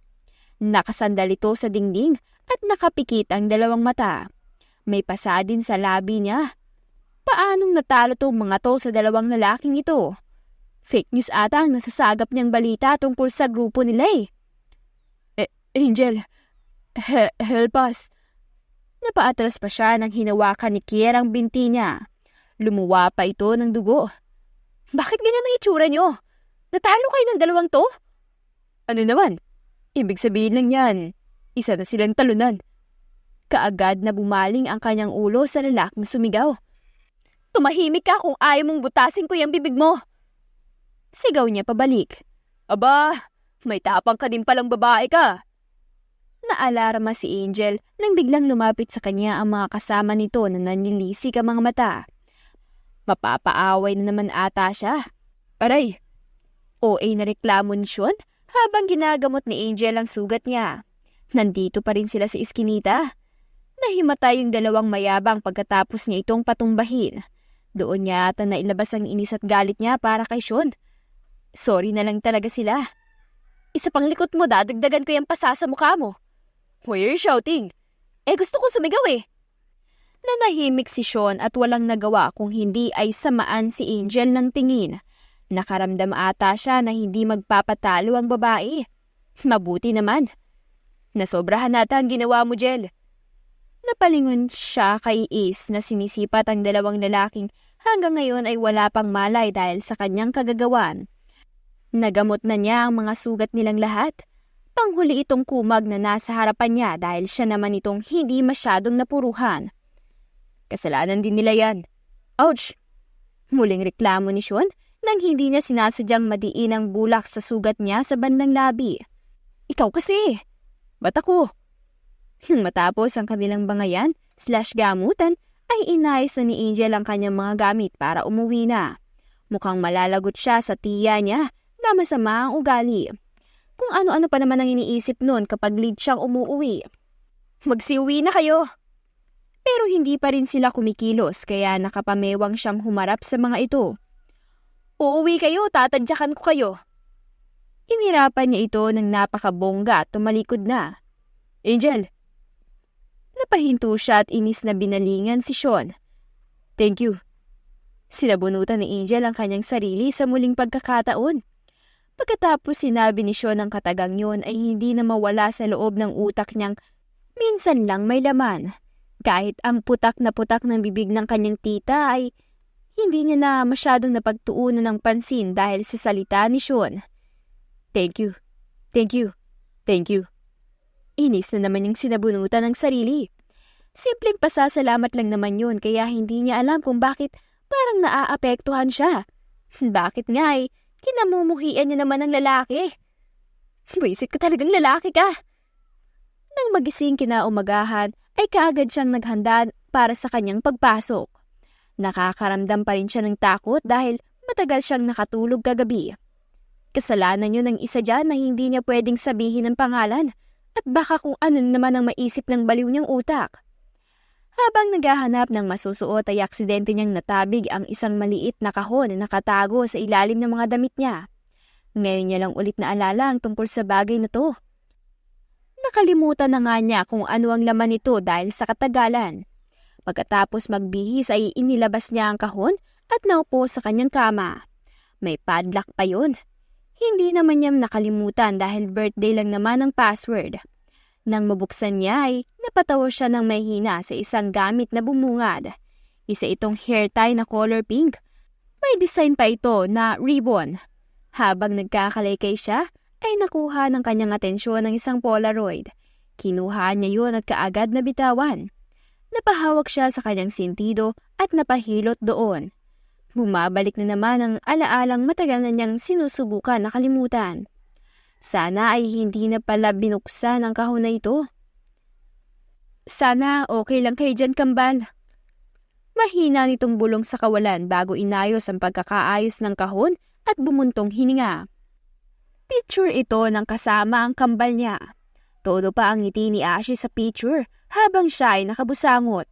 Nakasandal ito sa dingding at nakapikit ang dalawang mata. May pasa din sa labi niya. Paanong natalo tong mga to sa dalawang lalaking ito? Fake news ata ang nasasagap niyang balita tungkol sa grupo nila eh. Angel, help us. Napaatras pa siya nang hinawakan ni Kier ang binti niya. Lumuwa pa ito ng dugo. Bakit ganyan ang itsura niyo? Natalo kayo ng dalawang to? Ano naman? Ibig sabihin lang yan, isa na silang talunan. Kaagad na bumaling ang kanyang ulo sa lalaking sumigaw. Tumahimik ka kung ayaw mong butasin ko yung bibig mo. Sigaw niya pabalik. Aba, may tapang ka din palang babae ka. Naalarma si Angel nang biglang lumapit sa kanya ang mga kasama nito na nanilisik ang mga mata. Mapapaaway na naman ata siya. Aray! OA na reklamo ni Sean habang ginagamot ni Angel ang sugat niya. Nandito pa rin sila sa iskinita. Nahimatay yung dalawang mayabang pagkatapos niya itong patumbahin. Doon niya ata nailabas ang inis at galit niya para kay Sean. Sorry na lang talaga sila. Isa pang likot mo, dadagdagan ko yung pasa sa mukha mo. Why are you shouting? Gusto ko sumigaw eh. Nanahimik si Sean at walang nagawa kung hindi ay samaan si Angel ng tingin. Nakaramdam ata siya na hindi magpapatalo ang babae. Mabuti naman. Nasobrahan nata ang ginawa mo, Jel. Napalingon siya kay Ace na sinisipat ang dalawang lalaking hanggang ngayon ay wala pang malay dahil sa kanyang kagagawan. Nagamot na niya ang mga sugat nilang lahat. Panghuli itong kumag na nasa harapan niya dahil siya naman itong hindi masyadong napuruhan. Kasalanan din nila yan. Ouch! Muling reklamo ni Sean nang hindi niya sinasadyang madiin ang bulak sa sugat niya sa bandang labi. Ikaw kasi! Ba't ako? Nang matapos ang kanilang bangayan/gamutan ay inayos na ni Angel ang kanyang mga gamit para umuwi na. Mukhang malalagot siya sa tiya niya na masama ang ugali. Kung ano-ano pa naman ang iniisip nun kapag late siyang umuwi. Magsiuwi na kayo! Pero hindi pa rin sila kumikilos kaya nakapamewang siyang humarap sa mga ito. Uuwi kayo, tatadyakan ko kayo. Inirapan niya ito ng napakabongga at tumalikod na. Angel! Napahinto siya at inis na binalingan si Sean. Thank you. Sinabunutan ni Angel ang kanyang sarili sa muling pagkakataon. Pagkatapos sinabi ni Sean ang katagang yun ay hindi na mawala sa loob ng utak niyang minsan lang may laman. Kahit ang putak na putak ng bibig ng kanyang tita ay hindi niya na masyadong napagtuunan ng pansin dahil sa salita ni Sean. Thank you. Thank you. Thank you. Inis na naman yung sinabunutan ng sarili. Simpleng pasasalamat lang naman yun kaya hindi niya alam kung bakit parang naaapektuhan siya. Bakit nga eh? Kinamumuhian niya naman ng lalaki. Buisit ka talagang lalaki ka. Nang magising kinaumagahan, ay kaagad siyang naghanda para sa kanyang pagpasok. Nakakaramdam pa rin siya ng takot dahil matagal siyang nakatulog kagabi. Kasalanan yun ng isa dyan na hindi niya pwedeng sabihin ang pangalan at baka kung ano naman ang maisip ng baliw niyang utak. Habang naghahanap ng masusuot ay aksidente niyang natabig ang isang maliit na kahon na nakatago sa ilalim ng mga damit niya. Ngayon niya lang ulit naalala ang tungkol sa bagay na to. Nakalimutan na nga niya kung ano ang laman nito dahil sa katagalan. Pagkatapos magbihis ay inilabas niya ang kahon at naupo sa kanyang kama. May padlock pa yun. Hindi naman niya nakalimutan dahil birthday lang naman ang password. Nang mabuksan niya ay napatawa siya ng mahina sa isang gamit na bumungad. Isa itong hair tie na color pink. May design pa ito na ribbon. Habang nagkakalaykay siya, ay nakuha ng kanyang atensyon ng isang Polaroid. Kinuha niya yun at kaagad na bitawan. Napahawak siya sa kanyang sentido at napahilot doon. Bumabalik na naman ang alaalang matagal na niyang sinusubukan na kalimutan. Sana ay hindi na pala binuksan ang kahon na ito. Sana okay lang kayo dyan, kambal. Mahina nitong bulong sa kawalan bago inayos ang pagkakaayos ng kahon at bumuntong hininga. Picture ito ng kasama ang kambal niya. Todo pa ang ngiti ni Ashley sa picture habang siya ay nakabusangot.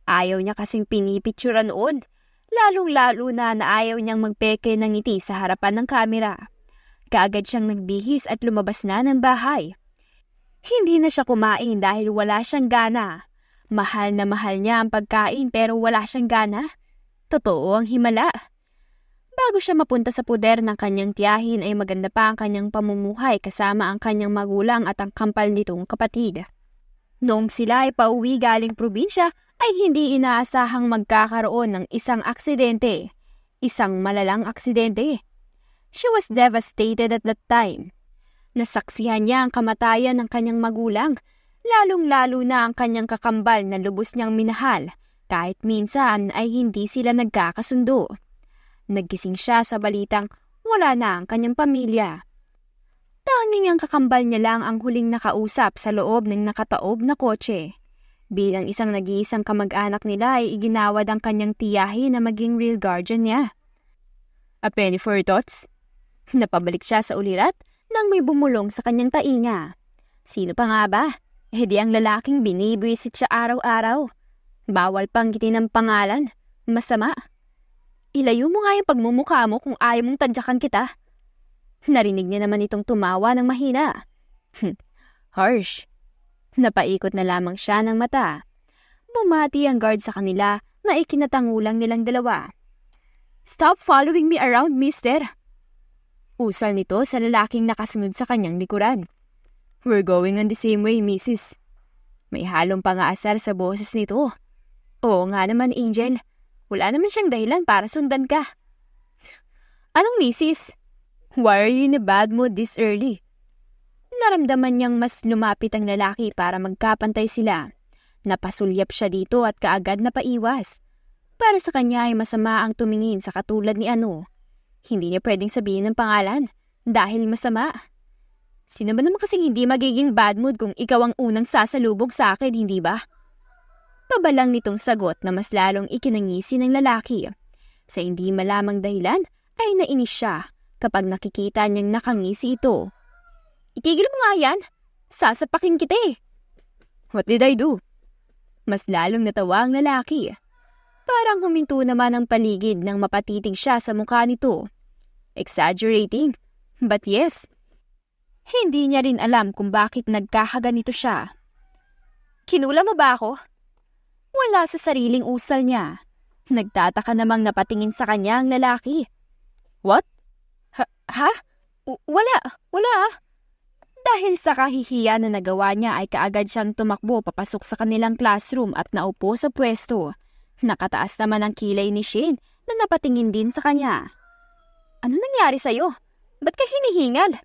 Ayaw niya kasing pinipicturean noon, lalong-lalo na ayaw niyang magpeke ng ngiti sa harapan ng kamera. Kaagad siyang nagbihis at lumabas na ng bahay. Hindi na siya kumain dahil wala siyang gana. Mahal na mahal niya ang pagkain pero wala siyang gana. Totoo ang himala. Bago siya mapunta sa puder ng kanyang tiyahin ay maganda pa ang kanyang pamumuhay kasama ang kanyang magulang at ang kampal nitong kapatid. Noong sila ay pauwi galing probinsya ay hindi inaasahang magkakaroon ng isang aksidente. Isang malalang aksidente. She was devastated at that time. Nasaksihan niya ang kamatayan ng kanyang magulang, lalong-lalo na ang kanyang kakambal na lubos niyang minahal, kahit minsan ay hindi sila nagkakasundo. Naggising siya sa balitang wala na ang kanyang pamilya. Tanging ang kakambal niya lang ang huling nakausap sa loob ng nakataob na kotse. Bilang isang nag-iisang kamag-anak nila ay iginawad ang kanyang tiyahin na maging real guardian niya. A penny for your thoughts? Napabalik siya sa ulirat nang may bumulong sa kanyang tainga. Sino pa nga ba? Di ang lalaking binibwisit siya araw-araw. Bawal pang gitin ng pangalan. Masama. Ilayo mo nga yung pagmumukha mo kung ayaw mong tadyakan kita. Narinig niya naman itong tumawa ng mahina. Harsh. Napaikot na lamang siya ng mata. Bumati ang guard sa kanila na ikinatangulang nilang dalawa. Stop following me around, mister. Usal nito sa lalaking nakasunod sa kanyang likuran. We're going on the same way, Mrs. May halong pangaasar sa boses nito. Oo nga naman, Angel. Wala naman siyang dahilan para sundan ka. Anong Mrs.? Why are you in a bad mood this early? Naramdaman niyang mas lumapit ang lalaki para magkapantay sila. Napasulyap siya dito at kaagad napaiwas. Para sa kanya ay masama ang tumingin sa katulad ni Ano. Hindi niya pwedeng sabihin ng pangalan dahil masama. Sino ba naman kasing hindi magiging bad mood kung ikaw ang unang sasalubog sa akin, hindi ba? Pabalang nitong sagot na mas lalong ikinangisi ng lalaki. Sa hindi malamang dahilan ay nainis siya kapag nakikita niyang nakangisi ito. Itigil mo nga yan. Sasapakin kita eh. What did I do? Mas lalong natawa ang lalaki. Parang huminto naman ang paligid nang mapatitig siya sa mukha nito. Exaggerating, but yes. Hindi niya rin alam kung bakit nagkakaganito siya. Kinula mo ba ako? Wala sa sariling usal niya. Nagtataka namang napatingin sa kanya ang lalaki. What? Ha? Wala. Dahil sa kahihiyan na nagawa niya ay kaagad siyang tumakbo papasok sa kanilang classroom at naupo sa pwesto. Nakataas naman ang kilay ni Shane na napatingin din sa kanya. Ano nangyari sa'yo? Ba't ka hinihingal?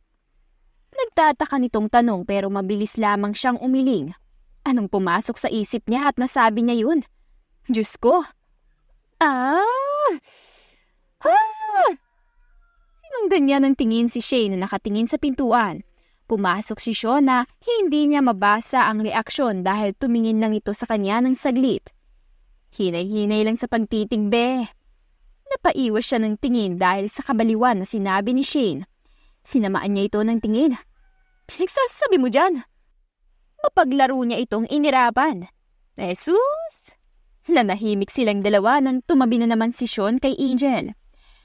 Nagtataka nitong tanong pero mabilis lamang siyang umiling. Anong pumasok sa isip niya at nasabi niya yun? Diyos ko! Sinundan niya ng tingin si Shane na nakatingin sa pintuan. Pumasok si Sean na hindi niya mabasa ang reaksyon dahil tumingin lang ito sa kanya ng saglit. Hinay-hinay lang sa pagtitigbe. Napaiwas siya ng tingin dahil sa kabaliwan na sinabi ni Shane. Sinamaan niya ito ng tingin. Pinagsasabi mo dyan? Mapaglaro niya itong inirapan. Jesus! Nanahimik silang dalawa nang tumabi na naman si Sean kay Angel.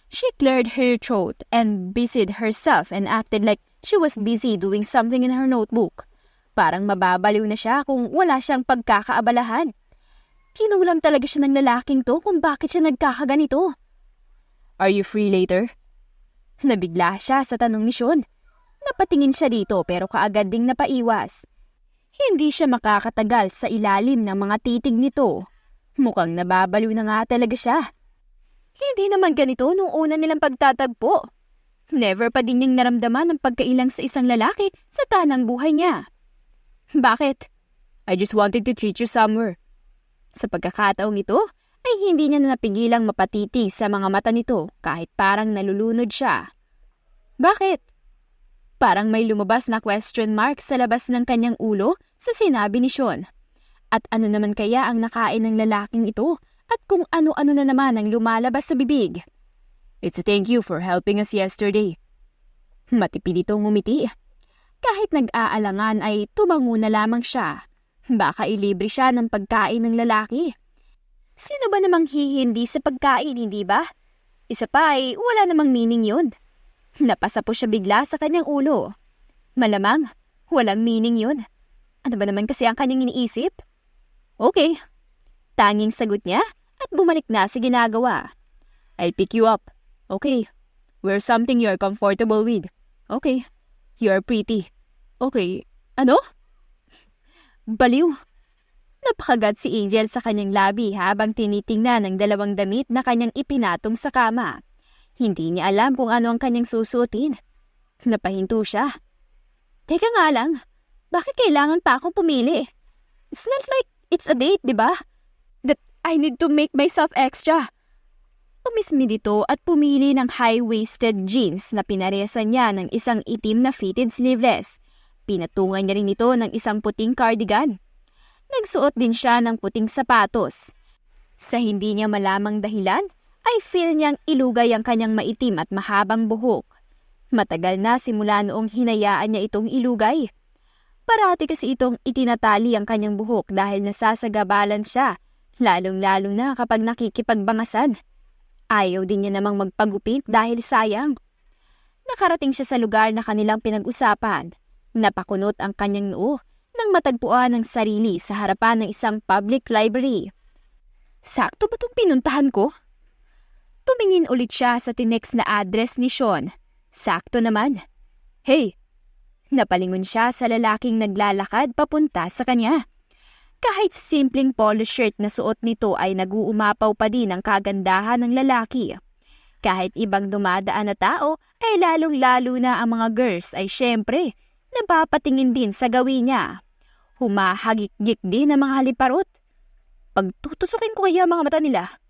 She cleared her throat and busied herself and acted like she was busy doing something in her notebook. Parang mababaliw na siya kung wala siyang pagkakaabalahan. Kinulam talaga siya ng lalaking to kung bakit siya nagkakaganito. Are you free later? Nabigla siya sa tanong ni Sean. Napatingin siya dito pero kaagad ding napaiwas. Hindi siya makakatagal sa ilalim ng mga titig nito. Mukhang nababaliw na nga talaga siya. Hindi naman ganito nung una nilang pagtatagpo. Never pa din niyang naramdaman ang pagkailang sa isang lalaki sa tanang buhay niya. Bakit? I just wanted to treat you somewhere. Sa pagkakataong ito, ay hindi niya napigilang mapatiti sa mga mata nito kahit parang nalulunod siya. Bakit? Parang may lumabas na question mark sa labas ng kanyang ulo sa sinabi ni Sean. At ano naman kaya ang nakain ng lalaking ito at kung ano-ano na naman ang lumalabas sa bibig. It's a thank you for helping us yesterday. Matipid itong ngumiti. Kahit nag-aalangan ay tumango na lamang siya. Baka ilibre siya ng pagkain ng lalaki. Sino ba namang hihindi sa pagkain, hindi ba? Isa pa ay wala namang meaning yun. Napasa po siya bigla sa kanyang ulo. Malamang, walang meaning yun. Ano ba naman kasi ang kanyang iniisip? Okay. Tanging sagot niya at bumalik na sa ginagawa. I'll pick you up. Okay. Wear something you're comfortable with. Okay. You're pretty. Okay. Ano? Baliw. Napakagat si Angel sa kanyang labi habang tinitingnan ang dalawang damit na kanyang ipinatong sa kama. Hindi niya alam kung ano ang kanyang susutin. Napahinto siya. Teka nga lang, bakit kailangan pa akong pumili? It's not like it's a date, di ba? That I need to make myself extra. Umismi dito at pumili ng high-waisted jeans na pinaresan niya ng isang itim na fitted sleeveless. Pinatungan niya rin ito ng isang puting cardigan. Nagsuot din siya ng puting sapatos. Sa hindi niya malamang dahilan, ay feel niyang ilugay ang kanyang maitim at mahabang buhok. Matagal na simula noong hinayaan niya itong ilugay. Parati kasi itong itinatali ang kanyang buhok dahil nasasagabalan siya, lalong-lalo na kapag nakikipagbangasan. Ayaw din niya namang magpagupit dahil sayang. Nakarating siya sa lugar na kanilang pinag-usapan. Napakunot ang kanyang noo nang matagpuan ang sarili sa harapan ng isang public library. Sakto ba itong pinuntahan ko? Tumingin ulit siya sa tinext na address ni Sean. Sakto naman. Hey! Napalingon siya sa lalaking naglalakad papunta sa kanya. Kahit simpleng polo shirt na suot nito ay nag-uumapaw pa din ang kagandahan ng lalaki. Kahit ibang dumadaan na tao ay lalong-lalo na ang mga girls ay syempre napapatingin din sa gawin niya. Humahagik-gik din ang mga haliparot. Pagtutusukin ko kaya mga mata nila.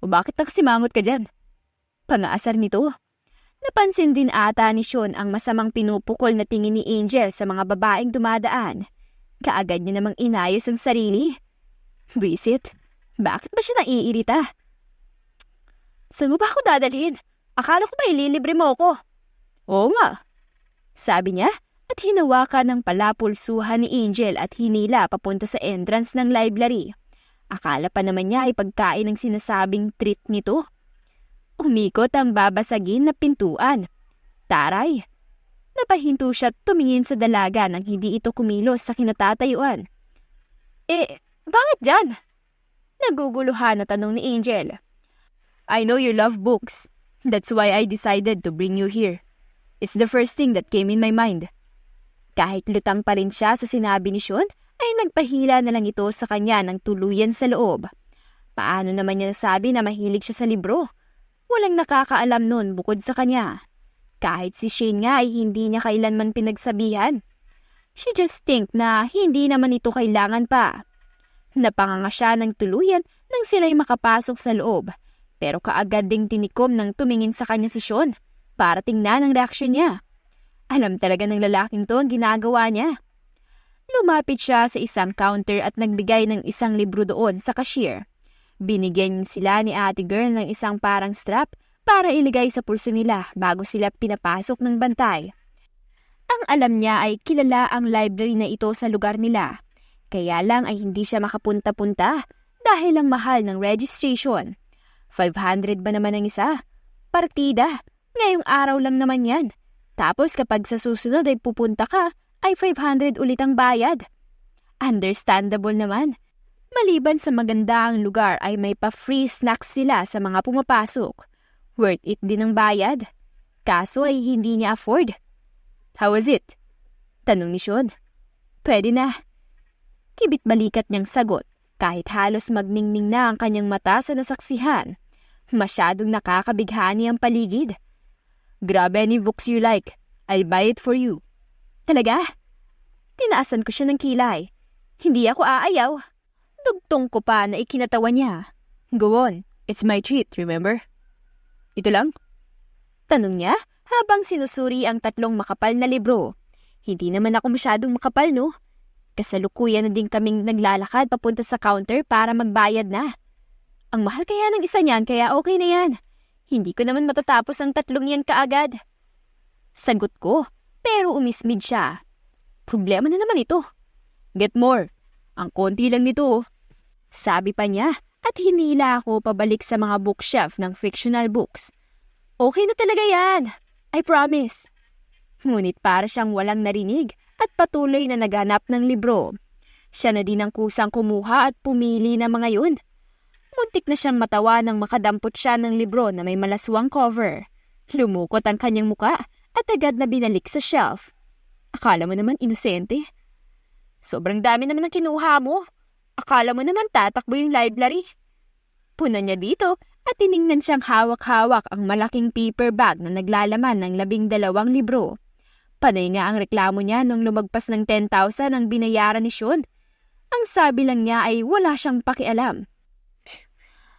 O bakit nakasimangot ka dyan? Pangaasar nito. Napansin din ata ni Sean ang masamang pinupukol na tingin ni Angel sa mga babaeng dumadaan. Kaagad niya namang inayos ang sarili. Visit, bakit ba siya naiirita? Saan mo ba ako dadalhin? Akala ko ba ililibre mo ako? Oo nga, sabi niya at hinawakan ng palapulsuhan ni Angel at hinila papunta sa entrance ng library. Akala pa naman niya ay pagkain ng sinasabing treat nito. Umikot ang babasagin na pintuan. Taray! Napahinto siya at tumingin sa dalaga nang hindi ito kumilos sa kinatatayuan. Bakit dyan? Naguguluhan na tanong ni Angel. I know you love books. That's why I decided to bring you here. It's the first thing that came in my mind. Kahit lutang pa rin siya sa sinabi ni Sean, ay nagpahila na lang ito sa kanya ng tuluyan sa loob. Paano naman niya nasabi na mahilig siya sa libro? Walang nakakaalam nun bukod sa kanya. Kahit si Shane nga ay hindi niya kailanman pinagsabihan. She just think na hindi naman ito kailangan pa. Napanganga siya ng tuluyan nang sila'y makapasok sa loob. Pero kaagad ding tinikom nang tumingin sa kanya si Sean para tingnan ang reaksyon niya. Alam talaga ng lalaking to ang ginagawa niya. Lumapit siya sa isang counter at nagbigay ng isang libro doon sa cashier. Binigyan sila ni ate girl ng isang parang strap para iligay sa pulso nila bago sila pinapasok ng bantay. Ang alam niya ay kilala ang library na ito sa lugar nila. Kaya lang ay hindi siya makapunta-punta dahil ang mahal ng registration. 500 ba naman ang isa? Partida. Ngayong araw lang naman yan. Tapos kapag sa susunod ay pupunta ka, ay 500 ulit ang bayad. Understandable naman. Maliban sa maganda ang lugar ay may pa-free snacks sila sa mga pumapasok. Worth it din ang bayad. Kaso ay hindi niya afford. How was it? Tanong ni Sean. Pwede na. Kibit balikat niyang sagot kahit halos magningning na ang kanyang mata sa nasaksihan. Masyadong nakakabighani ang paligid. Grab any books you like. I'll buy it for you. Talaga? Tinaasan ko siya ng kilay. Hindi ako aayaw. Dugtong ko pa na ikinatawa niya. Go on. It's my treat, remember? Ito lang? Tanong niya habang sinusuri ang tatlong makapal na libro. Hindi naman ako masyadong makapal, no? Kasalukuyan na din kaming naglalakad papunta sa counter para magbayad na. Ang mahal kaya ng isa niyan, kaya okay na yan. Hindi ko naman matatapos ang 3 yan kaagad. Sagot ko, pero umismid siya. Problema na naman ito. Get more. Ang konti lang nito. Sabi pa niya at hinila ako pabalik sa mga bookshelf ng fictional books. Okay na talaga yan. I promise. Ngunit para siyang walang narinig at patuloy na naghanap ng libro. Siya na din ang kusang kumuha at pumili ng mga yun. Muntik na siyang matawa nang makadampot siya ng libro na may malaswang cover. Lumukot ang kanyang muka at agad na binalik sa shelf. Akala mo naman inosente? Sobrang dami naman ang kinuha mo. Akala mo naman tatakbo yung library. Puna niya dito at tiningnan siyang hawak-hawak ang malaking paper bag na naglalaman ng 12 libro. Panay nga ang reklamo niya nung lumagpas ng 10,000 ang binayaran ni Sean. Ang sabi lang niya ay wala siyang pakialam.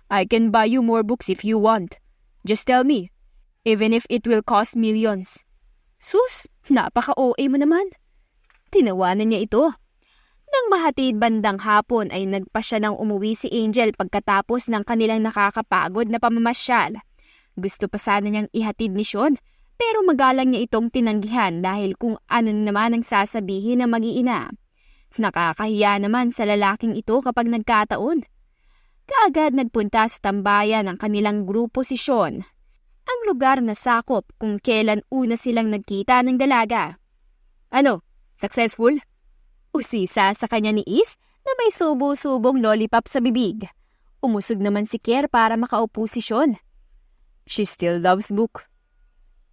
I can buy you more books if you want. Just tell me, even if it will cost millions. Sus, napaka-OA mo naman. Tinawanan niya ito. Nang mahatid bandang hapon ay nagpa siya nang umuwi si Angel pagkatapos ng kanilang nakakapagod na pamamasyal. Gusto pa sana niyang ihatid ni Sean, pero magalang niya itong tinanggihan dahil kung ano naman ang sasabihin ng mag-iina. Nakakahiya naman sa lalaking ito kapag nagkataon. Kaagad nagpunta sa tambayan ng kanilang grupo si Sean, ang lugar na sakop kung kailan una silang nagkita ng dalaga. Ano, successful? Usisa sa kanya ni Is na may subo-subong lollipop sa bibig. Umusog naman si Kier para makaupo si Sean. She still loves book.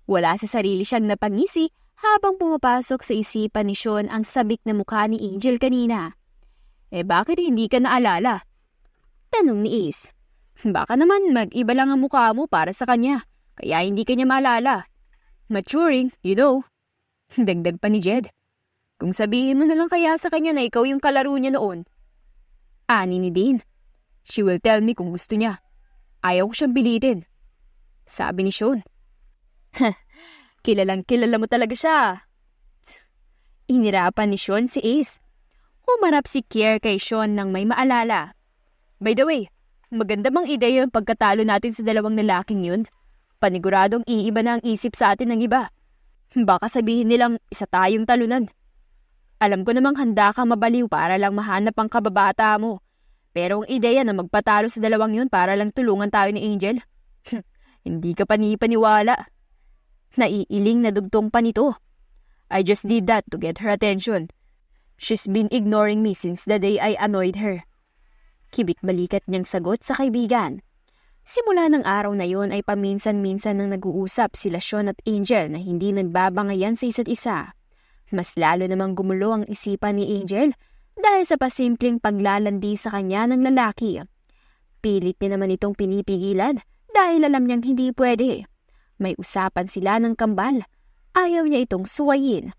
Wala sa sarili siyang napangisi habang pumapasok sa isipan ni Sean ang sabik na mukha ni Angel kanina. Bakit hindi ka naalala? Tanong ni Is. Baka naman mag-iba lang ang mukha mo para sa kanya, kaya hindi kanya maalala. Maturing, you know. Dagdag pa ni Jed. Kung sabihin mo na lang kaya sa kanya na ikaw yung kalaro niya noon. Ani ni Dean. She will tell me kung gusto niya. Ayaw ko siyang pilitin. Sabi ni Sean. Kilalang kilala mo talaga siya. Inirapan ni Sean si Ace. Humarap si Kier kay Sean nang may maalala. By the way, maganda bang ideya yung pagkatalo natin sa dalawang lalaking yun? Paniguradong iiba na ang isip sa atin ng iba. Baka sabihin nilang isa tayong talunan. Alam ko namang handa ka mabaliw para lang mahanap ang kababata mo. Pero ang ideya na magpatalo sa dalawang yun para lang tulungan tayo ni Angel, hindi ka panipaniwala. Naiiling na dugtong pa nito. I just did that to get her attention. She's been ignoring me since the day I annoyed her. Kibit-balikat niyang sagot sa kaibigan. Simula ng araw na yon ay paminsan-minsan nang nag-uusap sila Sean at Angel na hindi nagbabangayan sa isa't isa. Mas lalo namang gumulo ang isipan ni Angel dahil sa pasimpleng paglalandi sa kanya ng lalaki. Pilit niya naman itong pinipigilan dahil alam niyang hindi pwede. May usapan sila ng kambal. Ayaw niya itong suwayin.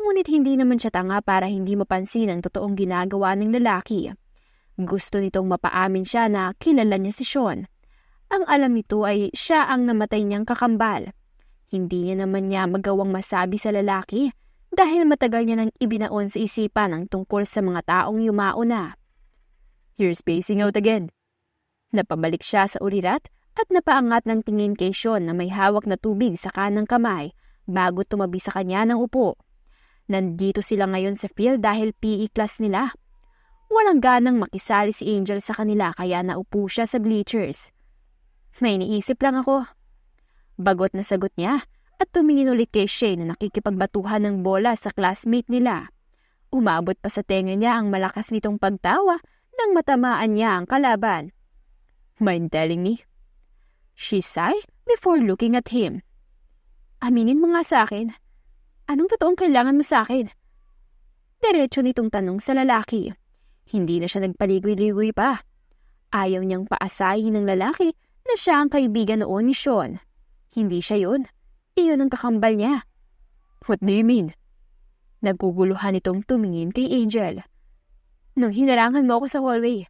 Ngunit hindi naman siya tanga para hindi mapansin ang totoong ginagawa ng lalaki. Gusto nitong mapaamin siya na kilala niya si Sean. Ang alam nito ay siya ang namatay niyang kakambal. Hindi niya naman niya magawang masabi sa lalaki dahil matagal niya nang ibinaon sa isipan ang tungkol sa mga taong yumauna. You're spacing out again. Napabalik siya sa urirat at napaangat ng tingin kay Sean na may hawak na tubig sa kanang kamay bago tumabi sa kanya ng upo. Nandito sila ngayon sa field dahil PE class nila. Walang ganang makisali si Angel sa kanila kaya naupo siya sa bleachers. May iniisip lang ako. Bagot na sagot niya at tumingin ulit kay Shay na nakikipagbatuhan ng bola sa classmate nila. Umabot pa sa tenga niya ang malakas nitong pagtawa nang matamaan niya ang kalaban. Mind telling me? She sighed before looking at him. Aminin mo nga sa akin. Anong totoong kailangan mo sa akin? Diretso nitong tanong sa lalaki. Hindi na siya nagpaligoy-ligoy pa. Ayaw niyang paasahin ng lalaki na siya ang kaibigan noon ni Sean. Hindi siya yun. Iyon ang kakambal niya. What do you mean? Naguguluhan itong tumingin kay Angel. Nung hinarangan mo ako sa hallway,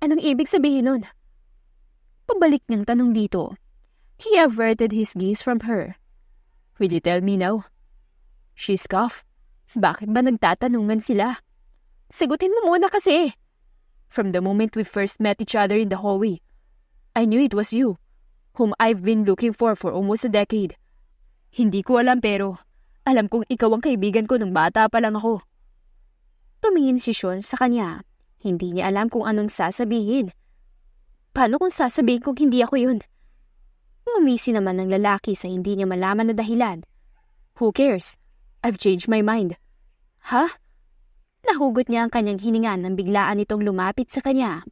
anong ibig sabihin nun? Pabalik niyang tanong dito. He averted his gaze from her. Will you tell me now? She scoffed. Bakit ba nagtatanungan sila? Sagutin mo muna kasi. From the moment we first met each other in the hallway, I knew it was you, whom I've been looking for almost a decade. Hindi ko alam pero alam kong ikaw ang kaibigan ko nung bata pa lang ako. Tumingin si Sean sa kanya. Hindi niya alam kung anong sasabihin. Paano kung sasabihin kong hindi ako yun? Ngumisi naman ng lalaki sa hindi niya malaman na dahilan. Who cares? I've changed my mind. Ha? Nahugot niya ang kanyang hininga nang biglaan itong lumapit sa kanya.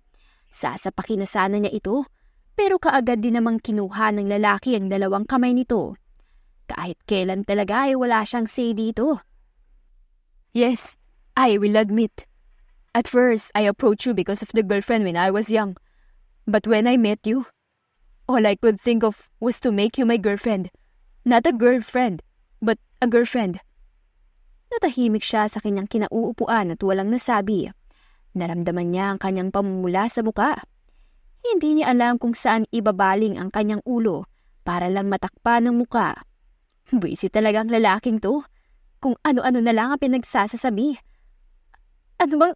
Sasapakin na sana niya ito, pero kaagad din namang kinuha ng lalaki ang dalawang kamay nito. Kahit kailan talaga ay wala siyang say dito. Yes, I will admit. At first, I approached you because of the girlfriend when I was young. But when I met you, all I could think of was to make you my girlfriend. Not a girlfriend, but a girlfriend. Natahimik siya sa kanyang kinauupuan at walang nasabi. Naramdaman niya ang kanyang pamumula sa muka. Hindi niya alam kung saan ibabaling ang kanyang ulo para lang matakpan ng muka. Buwisi talagang lalaking to. Kung ano-ano na lang ang pinagsasasabi. Ano bang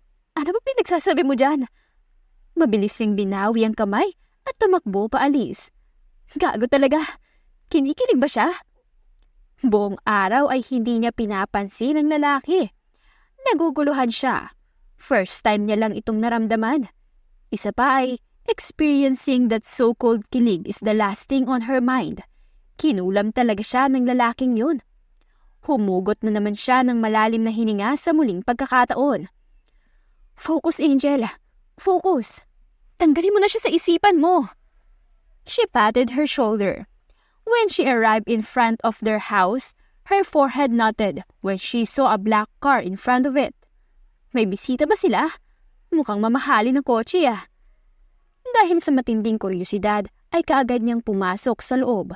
pinagsasabi mo dyan? Mabilis niyang binawi ang kamay at tumakbo paalis. Gago talaga. Kinikilig ba siya? Buong araw ay hindi niya pinapansin ang lalaki. Naguguluhan siya. First time niya lang itong naramdaman. Isa pa ay experiencing that so-called kilig is the last thing on her mind. Kinulam talaga siya ng lalaking yun. Humugot na naman siya ng malalim na hininga sa muling pagkakataon. Focus, Angel. Focus. Tanggalin mo na siya sa isipan mo. She patted her shoulder. When she arrived in front of their house, her forehead knotted when she saw a black car in front of it. May bisita ba sila? Mukhang mamahalin ng kotse ah. Dahil sa matinding kuryosidad, ay kaagad niyang pumasok sa loob.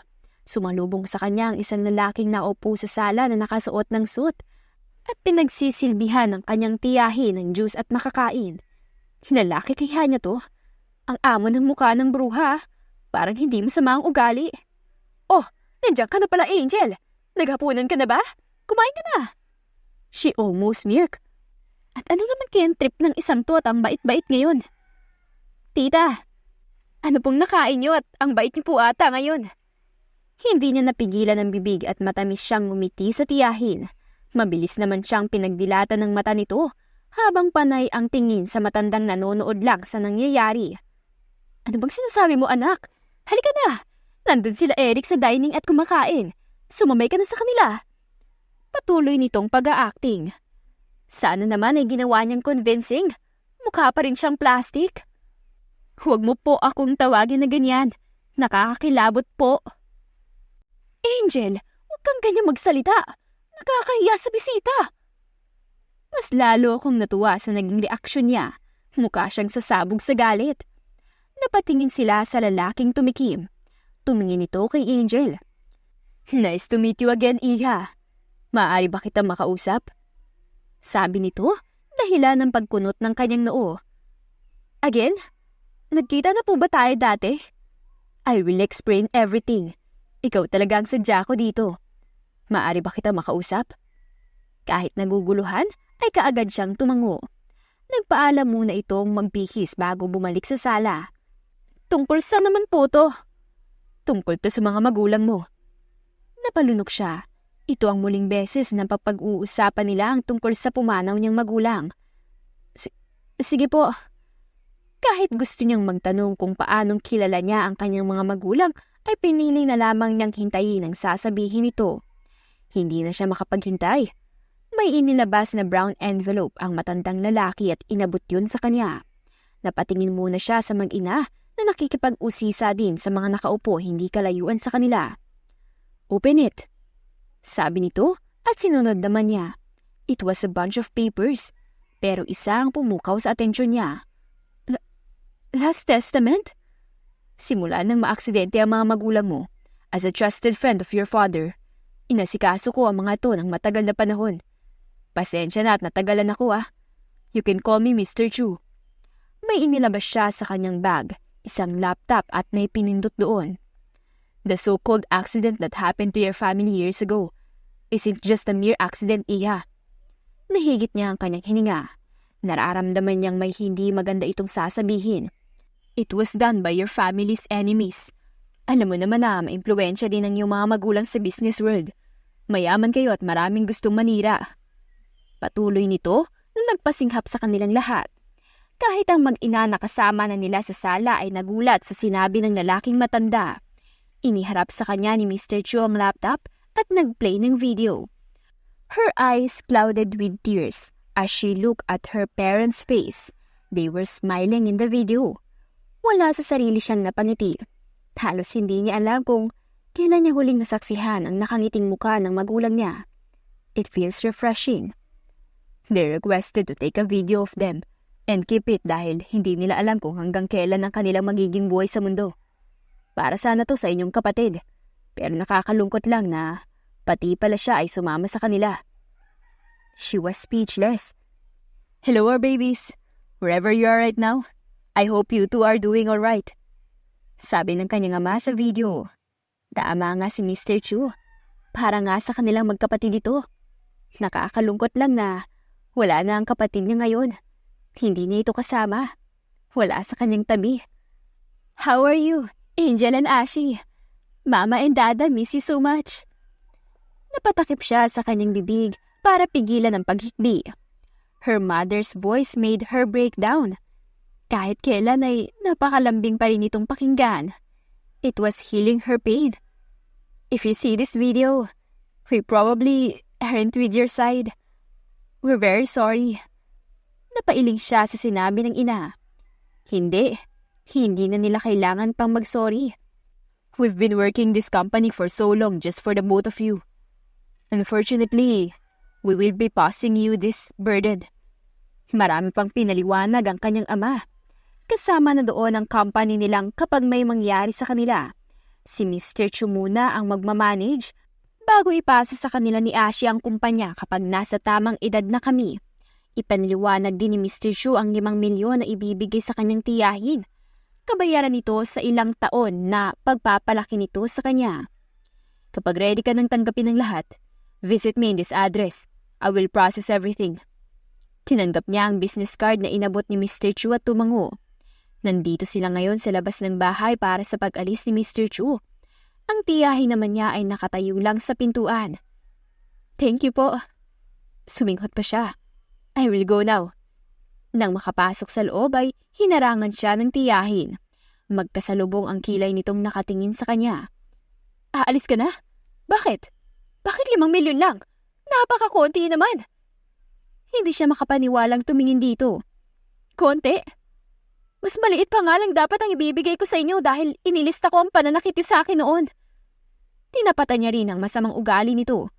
Sumalubong sa kanya ang isang lalaking naupo sa sala na nakasuot ng suit at pinagsisilbihan ng kanyang tiyahin ng juice at makakain. Lalaki kaya niya to? Ang amo ng mukha ng bruha. Parang hindi masama ang ugali. Oh, nandiyan ka na pala, Angel. Naghapunan ka na ba? Kumain ka na. She almost smirked. At ano naman kayang trip ng isang to at ang bait-bait ngayon? Tita, ano pong nakain niyo at ang bait niyo po ata ngayon? Hindi niya napigilan ang bibig at matamis siyang ngumiti sa tiyahin. Mabilis naman siyang pinagdilatan ng mata nito habang panay ang tingin sa matandang nanonood lang sa nangyayari. Ano bang sinasabi mo, anak? Halika na! Nandun sila Eric sa dining at kumakain. Sumamay ka na sa kanila. Patuloy nitong pag-a-acting. Sana naman ay ginawa niyang convincing. Mukha pa rin siyang plastic. Huwag mo po akong tawagin na ganyan. Nakakakilabot po. Angel, huwag kang ganyan magsalita. Nakakahiya sa bisita. Mas lalo akong natuwa sa naging reaksyon niya. Mukha siyang sasabog sa galit. Napatingin sila sa lalaking tumikim. Tumingin ito kay Angel. Nice to meet you again, Iha. Maaari ba kita makausap? Sabi nito, dahilan ng pagkunot ng kanyang noo. Again? Nagkita na po ba tayo dati? I will explain everything. Ikaw talaga ang sadya ko dito. Maaari ba kita makausap? Kahit naguguluhan, ay kaagad siyang tumango. Nagpaalam muna itong magbihis bago bumalik sa sala. Tungkol sa naman po to? Tungkol to sa mga magulang mo. Napalunok siya. Ito ang muling beses na papag-uusapan nila ang tungkol sa pumanaw niyang magulang. Sige po. Kahit gusto niyang magtanong kung paanong kilala niya ang kanyang mga magulang, ay pinili na lamang niyang hintayin ang sasabihin nito. Hindi na siya makapaghintay. May inilabas na brown envelope ang matandang lalaki at inabot yun sa kanya. Napatingin muna siya sa mag-ina na nakikipag-usisa din sa mga nakaupo hindi kalayuan sa kanila. Open it. Sabi nito at sinunod naman niya. It was a bunch of papers, pero isa ang pumukaw sa atensyon niya. Last Testament? Simula nang maaksidente ang mga magulang mo, as a trusted friend of your father, inasikaso ko ang mga ito ng matagal na panahon. Pasensya na at natagalan ako ah. You can call me Mr. Chu. May inilabas siya sa kanyang bag, isang laptop at may pinindot doon. The so-called accident that happened to your family years ago isn't just a mere accident, Iha. Nahigit niya ang kanyang hininga. Nararamdaman niyang may hindi maganda itong sasabihin. It was done by your family's enemies. Alam mo naman na maimpluwensya din ang iyong mga magulang sa business world. Mayaman kayo at maraming gustong manira. Patuloy nito nung nagpasinghap sa kanilang lahat. Kahit ang mag-ina na kasama na nila sa sala ay nagulat sa sinabi ng lalaking matanda. Iniharap sa kanya ni Mr. Chu ang laptop at nag-play ng video. Her eyes clouded with tears as she looked at her parents' face. They were smiling in the video. Wala sa sarili siyang napangiti. Halos hindi niya alam kung kailan niya huling nasaksihan ang nakangiting mukha ng magulang niya. It feels refreshing. They requested to take a video of them and keep it dahil hindi nila alam kung hanggang kailan ang kanilang magiging buhay sa mundo. Para sana to sa inyong kapatid, pero nakakalungkot lang na pati pala siya ay sumama sa kanila. She was speechless. Hello, our babies. Wherever you are right now, I hope you two are doing alright. Sabi ng kanyang ama sa video. Tama nga si Mr. Chu. Para nga sa kanilang magkapatid ito. Nakakalungkot lang na wala na ang kapatid niya ngayon. Hindi niya ito kasama. Wala sa kanyang tabi. How are you, Angel and Ashi? Mama and Dada miss you so much. Napatakip siya sa kanyang bibig para pigilan ang paghikbi. Her mother's voice made her break down. Kahit kailan ay napakalambing pa rin itong pakinggan. It was healing her pain. If you see this video, we probably aren't with your side. We're very sorry. Napailing siya sa sinabi ng ina. Hindi na nila kailangan pang mag-sorry. We've been working this company for so long just for the both of you. Unfortunately, we will be passing you this burden. Marami pang pinaliwanag ang kanyang ama. Kasama na doon ang company nilang kapag may mangyari sa kanila. Si Mr. Chu muna ang magmamanage bago ipasa sa kanila ni Ashi ang kumpanya kapag nasa tamang edad na kami. Ipanliwanag din ni Mr. Chu ang 5 milyon na ibibigay sa kanyang tiyahin. Kabayaran nito sa ilang taon na pagpapalaki nito sa kanya. Kapag ready ka nang tanggapin ang lahat, visit me in this address. I will process everything. Tinanggap niya ang business card na inabot ni Mr. Chu at tumango. Nandito sila ngayon sa labas ng bahay para sa pag-alis ni Mr. Chu. Ang tiyahin naman niya ay nakatayo lang sa pintuan. Thank you po. Suminghot pa siya. I will go now. Nang makapasok sa loob ay hinarangan siya ng tiyahin. Magkasalubong ang kilay nitong nakatingin sa kanya. Aalis ka na? Bakit? Bakit 5 milyon lang? Napakakonti naman. Hindi siya makapaniwalang tumingin dito. Konti? Mas maliit pa nga lang dapat ang ibibigay ko sa inyo dahil inilista ko ang pananakit niyo sa akin noon. Tinapatan niya rin ang masamang ugali nito.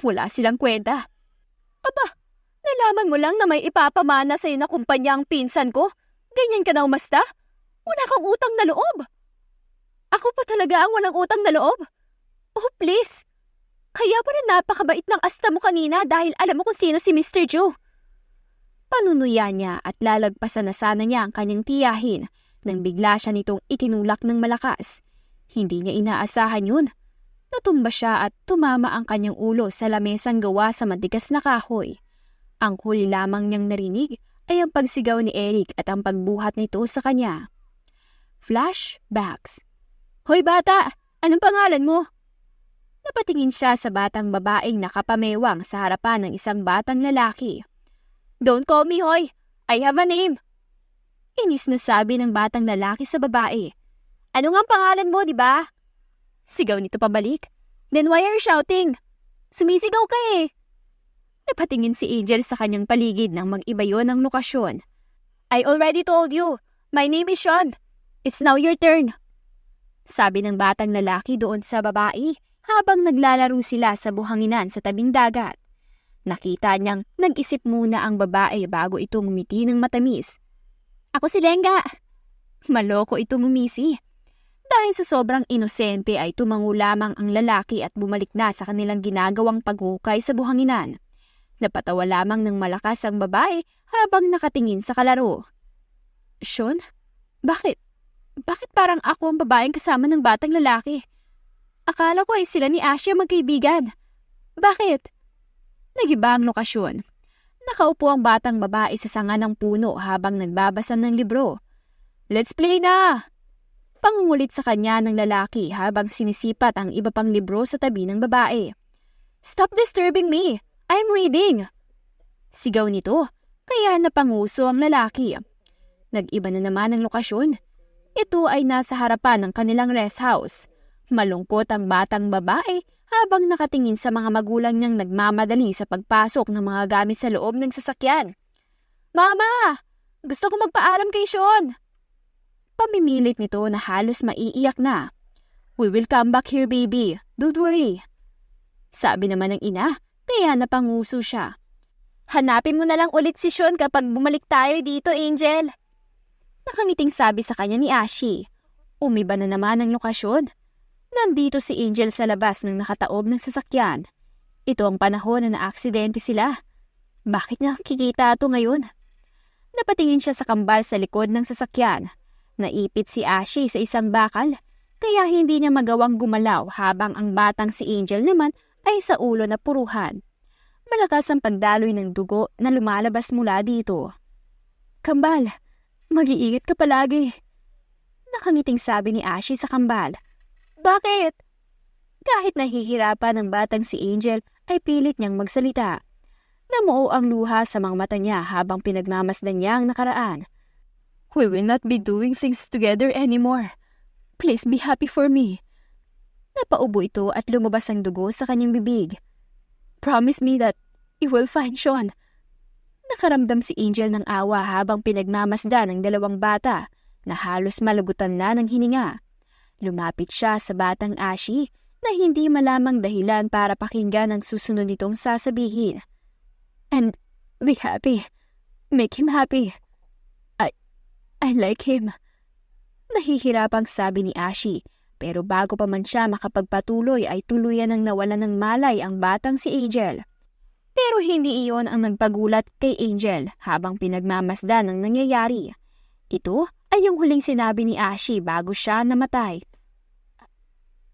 Wala silang kwenta. Aba, nalaman mo lang na may ipapamana sa'yo na kumpanya ang pinsan ko? Ganyan ka na umasta? Wala kang utang na loob. Ako pa talaga ang walang utang na loob? Oh, please. Kaya pa rin napakabait ng asta mo kanina dahil alam mo kung sino si Mr. Joe. Panunuya niya at lalagpasan na sana niya ang kanyang tiyahin nang bigla siya nitong itinulak ng malakas. Hindi niya inaasahan yun. Natumba siya at tumama ang kanyang ulo sa lamesang gawa sa matigas na kahoy. Ang huli lamang niyang narinig ay ang pagsigaw ni Eric at ang pagbuhat nito sa kanya. Flashbacks. Hoy bata, anong pangalan mo? Napatingin siya sa batang babaeng nakapamewang sa harapan ng isang batang lalaki. Don't call me Hoy. I have a name. Inis na sabi ng batang lalaki sa babae. Ano nga ang pangalan mo, di ba? Sigaw nito pabalik. Then why are you shouting? Sumisigaw ka eh. Napatingin si Angel sa kanyang paligid nang mag-iba yon ang lokasyon. I already told you. My name is Sean. It's now your turn. Sabi ng batang lalaki doon sa babae habang naglalaro sila sa buhanginan sa tabing dagat. Nakita niyang nag-isip muna ang babae bago ito ngumiti ng matamis. Ako si Lenga. Maloko itong ngumisi. Dahil sa sobrang inosente ay tumango lamang ang lalaki at bumalik na sa kanilang ginagawang paghukay sa buhanginan. Napatawa lamang ng malakas ang babae habang nakatingin sa kalaro. Sean? Bakit? Bakit parang ako ang babaeng kasama ng batang lalaki? Akala ko ay sila ni Asya magkaibigan. Bakit? Nagiba ang lokasyon. Nakaupo ang batang babae sa sanga ng puno habang nagbabasa ng libro. Let's play na! Pangungulit sa kanya ng lalaki habang sinisipat ang iba pang libro sa tabi ng babae. Stop disturbing me! I'm reading! Sigaw nito, kaya napanguso ang lalaki. Nag-iba na naman ang lokasyon. Ito ay nasa harapan ng kanilang rest house. Malungkot ang batang babae habang nakatingin sa mga magulang niyang nagmamadali sa pagpasok ng mga gamit sa loob ng sasakyan. Mama! Gusto ko magpaalam kay Sean! Pamimilit nito na halos maiiyak na. We will come back here, baby. Don't worry. Sabi naman ng ina, kaya napanguso siya. Hanapin mo na lang ulit si Sean kapag bumalik tayo dito, Angel. Nakangiting sabi sa kanya ni Ashi. Umiba na naman ang lokasyon. Nandito si Angel sa labas ng nakataob ng sasakyan. Ito ang panahon na naaksidente sila. Bakit nakikita ito ngayon? Napatingin siya sa kambal sa likod ng sasakyan. Naipit si Ashi sa isang bakal, kaya hindi niya magawang gumalaw habang ang batang si Angel naman ay sa ulo na puruhan. Malakas ang pagdaloy ng dugo na lumalabas mula dito. Kambal, mag-iingat ka palagi. Nakangiting sabi ni Ashi sa kambal. Bakit? Kahit nahihirapan ang batang si Angel ay pilit niyang magsalita. Namuo ang luha sa mga mata niya habang pinagmamasdan niya ang nakaraan. We will not be doing things together anymore. Please be happy for me. Napaubo ito at lumabas ang dugo sa kanyang bibig. Promise me that you will find Sean. Nakaramdam si Angel ng awa habang pinagmamasdan ng dalawang bata na halos malagutan na ng hininga. Lumapit siya sa batang Ashi na hindi malamang dahilan para pakinggan ang susunod nitong sasabihin. And be happy. Make him happy. I like him. Nahihirapang sabi ni Ashi, pero bago pa man siya makapagpatuloy ay tuluyan ng nawalan ng malay ang batang si Angel. Pero hindi iyon ang nagpagulat kay Angel habang pinagmamasdan ang nangyayari. Ito ay yung huling sinabi ni Ashi bago siya namatay.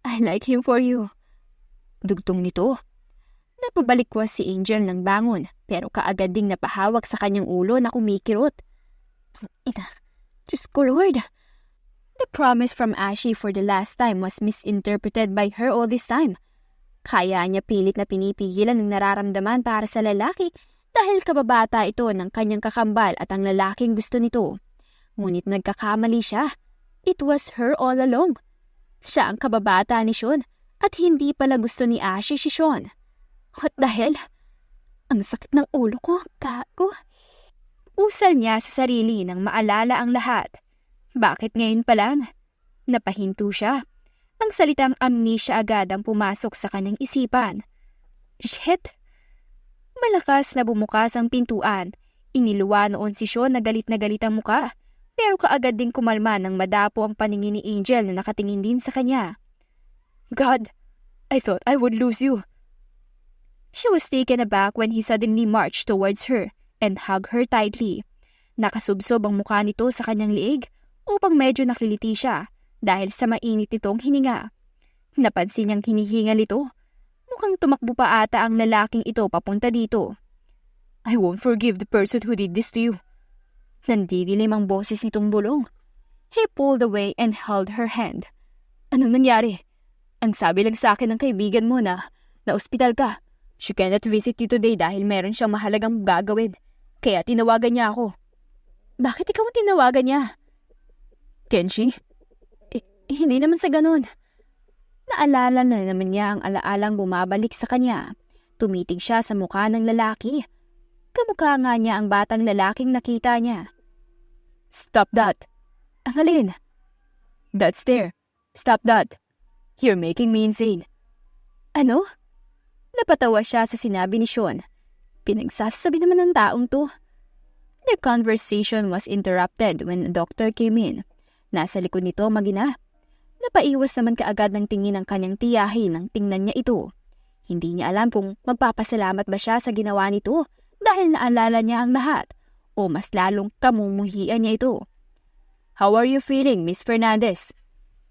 I like him for you. Dugtong nito. Napabalikwas si Angel ng bangon pero kaagad ding napahawak sa kanyang ulo na kumikirot. Ina, Diyos ko Lord. The promise from Ashi for the last time was misinterpreted by her all this time. Kaya niya pilit na pinipigilan ng nararamdaman para sa lalaki dahil kababata ito ng kanyang kakambal at ang lalaking gusto nito. Ngunit nagkakamali siya. It was her all along. Siya ang kababata ni Sean at hindi pala gusto ni Ashi si Sean. What the hell? Ang sakit ng ulo ko, gago. Usal niya sa sarili nang maalala ang lahat. Bakit ngayon pa lang? Napahinto siya. Ang salitang amnesia agad ang pumasok sa kanyang isipan. Shit! Malakas na bumukas ang pintuan. Iniluwa noon si Sean na galit ang muka. Pero kaagad ding kumalma nang madapo ang paningin ni Angel na nakatingin din sa kanya. God, I thought I would lose you. She was taken aback when he suddenly marched towards her and hugged her tightly. Nakasubsob ang mukha nito sa kanyang liig upang medyo nakiliti siya dahil sa mainit nitong hininga. Napansin niyang hinihingal ito. Mukhang tumakbo pa ata ang lalaking ito papunta dito. I won't forgive the person who did this to you. Nandidilim ang boses nitong bulong. He pulled away and held her hand. Anong nangyari? Ang sabi lang sa akin ng kaibigan mo na ospital ka. She cannot visit you today dahil meron siyang mahalagang gagawin. Kaya tinawagan niya ako. Bakit ikaw ang tinawagan niya? Kenshi? Hindi naman sa ganun. Naalala na naman niya ang alaalang bumabalik sa kanya. Tumitig siya sa mukha ng lalaki. Kamukha nga niya ang batang lalaking nakita niya. Stop that. Ang alin? That's there. Stop that. You're making me insane. Ano? Napatawa siya sa sinabi ni Sean. Pinagsasabi naman ng taong to. Their conversation was interrupted when a doctor came in. Nasa likod nito mag-ina. Napaiwas naman kaagad ng tingin ng kanyang tiyahin nang tingnan niya ito. Hindi niya alam kung magpapasalamat ba siya sa ginawa nito dahil naalala niya ang lahat o mas lalong kamumuhian niya ito. How are you feeling, Miss Fernandez?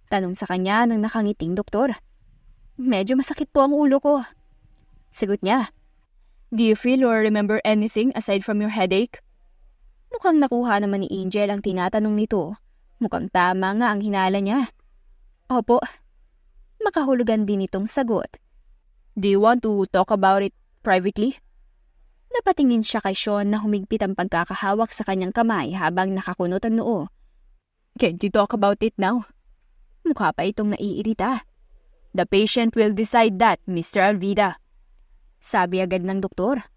Tanong sa kanya ng nakangiting doktor. Medyo masakit po ang ulo ko. Sagot niya. Do you feel or remember anything aside from your headache? Mukhang nakuha naman ni Angel ang tinatanong nito. Mukhang tama nga ang hinala niya. Opo. Makahulugan din itong sagot. Do you want to talk about it privately? Napatingin siya kay Sean na humigpit ang pagkakahawak sa kanyang kamay habang nakakunot ang noo. Can't you talk about it now? Mukha pa itong naiirita. The patient will decide that, Mr. Alvida. Sabi agad ng doktor.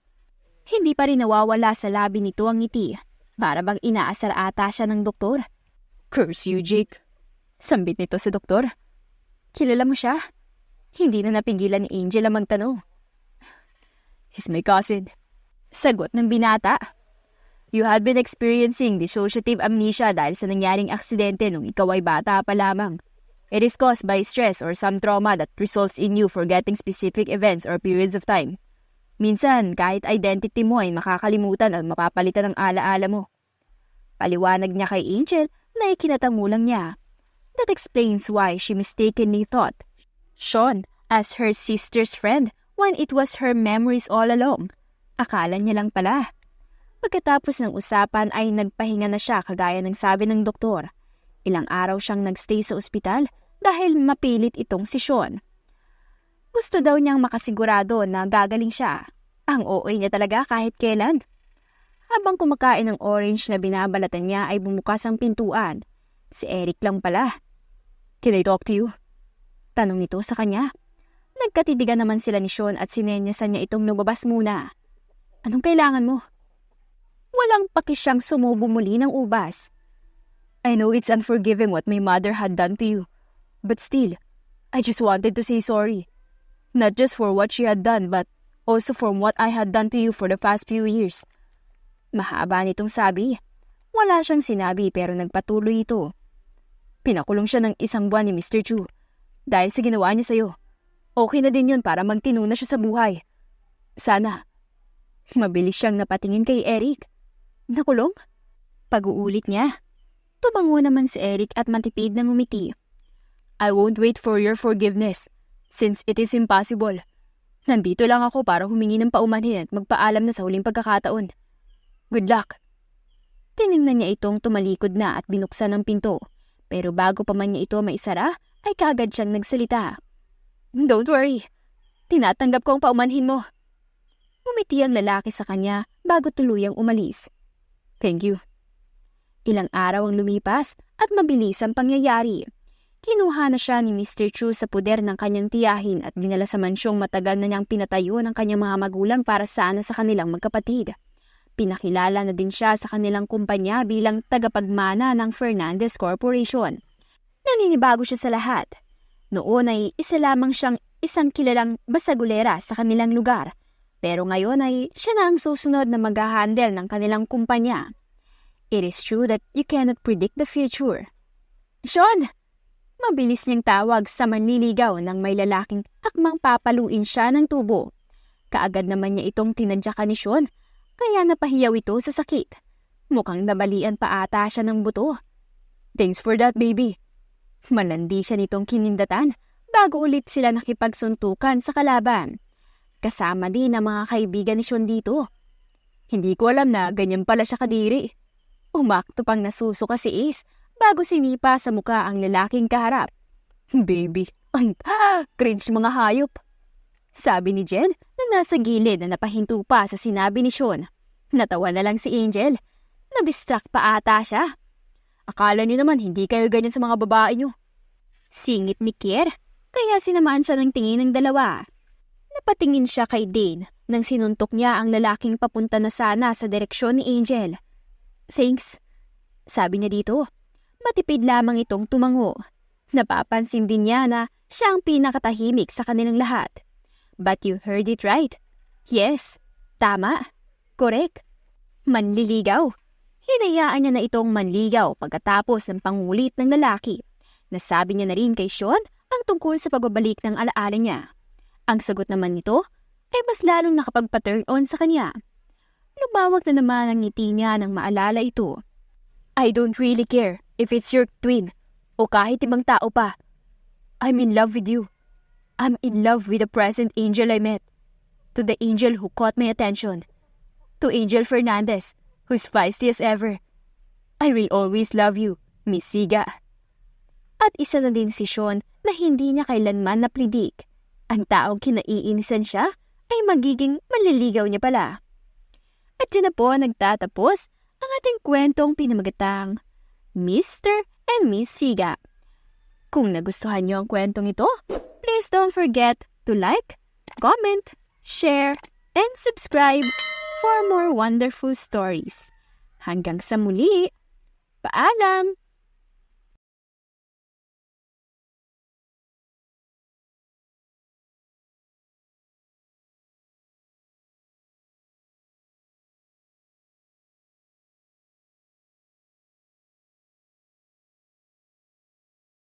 Hindi pa rin nawawala sa labi nito ang ngiti. Para bang inaasar ata siya ng doktor. Curse you, Jake. Sambit nito sa doktor. Kilala mo siya? Hindi na napigilan ni Angel ang magtanong. He's my cousin. Sagot ng binata. You had been experiencing dissociative amnesia dahil sa nangyaring aksidente nung ikaw ay bata pa lamang. It is caused by stress or some trauma that results in you forgetting specific events or periods of time. Minsan, kahit identity mo ay makakalimutan at mapapalitan ang alaala mo. Paliwanag niya kay Angel na ikinatangulang niya. That explains why she mistakenly thought Sean as her sister's friend when it was her memories all along. Akala niya lang pala. Pagkatapos ng usapan ay nagpahinga na siya kagaya ng sabi ng doktor. Ilang araw siyang nagstay sa ospital dahil mapilit itong si Sean. Gusto daw niyang makasigurado na gagaling siya. Ang OA niya talaga kahit kailan. Habang kumakain ng orange na binabalatan niya ay bumukas ang pintuan. Si Eric lang pala. Can I talk to you? Tanong nito sa kanya. Nagkatidigan naman sila ni Sean at sinenyasan niya itong lumabas muna. Anong kailangan mo? Walang paki siyang sumubo muli ng ubas. I know it's unforgiving what my mother had done to you. But still, I just wanted to say sorry. Not just for what she had done, but also for what I had done to you for the past few years. Mahaba nitong sabi. Wala siyang sinabi pero nagpatuloy ito. Pinakulong siya ng 1 buwan ni Mr. Chu. Dahil sa ginawa niya sa'yo. Okay na din yun para magtino na siya sa buhay. Sana. Mabilis siyang napatingin kay Eric. Nakulong? Pag-uulit niya. Tumango naman si Eric at matipid na ngumiti. I won't wait for your forgiveness. Since it is impossible. Nandito lang ako para humingi ng paumanhin at magpaalam na sa huling pagkakataon. Good luck. Tiningnan niya itong tumalikod na at binuksan ang pinto. Pero bago pa man niya ito maisara, ay kaagad siyang nagsalita. Don't worry. Tinatanggap ko ang paumanhin mo. Umiti ang lalaki sa kanya bago tuluyang umalis. Thank you. Ilang araw ang lumipas at mabilis ang pangyayari. Kinuha na siya ni Mr. Chu sa puder ng kanyang tiyahin at dinala sa mansyong matagal na niyang pinatayo ng kanyang mga magulang para sana sa kanilang magkapatid. Pinakilala na din siya sa kanilang kumpanya bilang tagapagmana ng Fernandez Corporation. Naninibago siya sa lahat. Noon ay isa lamang siyang isang kilalang basagulera sa kanilang lugar. Pero ngayon ay siya na ang susunod na mag-handle ng kanilang kumpanya. It is true that you cannot predict the future. Sean! Mabilis niyang tawag sa manliligaw ng may lalaking akmang papaluin siya ng tubo. Kaagad naman niya itong tinadyakan ni Sean, kaya napahiyaw ito sa sakit. Mukhang nabalian pa ata siya ng buto. Thanks for that, baby. Malandi siya nitong kinindatan bago ulit sila nakipagsuntukan sa kalaban. Kasama din ang mga kaibigan ni Sean dito. Hindi ko alam na ganyan pala siya kadiri. Umakto pang nasusuka si Ace bago sinipa sa muka ang lalaking kaharap. Baby, cringe mga hayop. Sabi ni Jen na nasa gilid na napahinto pa sa sinabi ni Sean. Natawa na lang si Angel. Na-distract pa ata siya. Akala niyo naman hindi kayo ganyan sa mga babae niyo. Singit ni Kier, kaya sinamaan siya ng tingin ng dalawa. Napatingin siya kay Dane nang sinuntok niya ang lalaking papunta na sana sa direksyon ni Angel. Thanks, sabi niya dito. Matipid lamang itong tumango. Napapansin din niya na siya ang pinakatahimik sa kanilang lahat. But you heard it right. Yes, tama, correct. Manliligaw. Hinayaan niya na itong manligaw pagkatapos ng pangulit ng lalaki. Nasabi niya na rin kay Sean ang tungkol sa pagbabalik ng alaala niya. Ang sagot naman nito ay mas lalong nakapagpa-turn on sa kanya. Lumawag na naman ang ngiti niya nang maalala ito. I don't really care if it's your twin o kahit ibang tao pa. I'm in love with you. I'm in love with the present Angel I met. To the Angel who caught my attention. To Angel Fernandez, who's feisty as ever. I will always love you, Miss Siga. At isa na din si Sean na hindi niya kailanman na-predict. Ang taong kinaiinisan siya ay magiging maliligaw niya pala. At dyan na po nagtatapos ang ating kwentong pinamagatang Mr. and Miss Siga. Kung nagustuhan niyo ang kwentong ito, please don't forget to like, comment, share, and subscribe for more wonderful stories. Hanggang sa muli, paalam!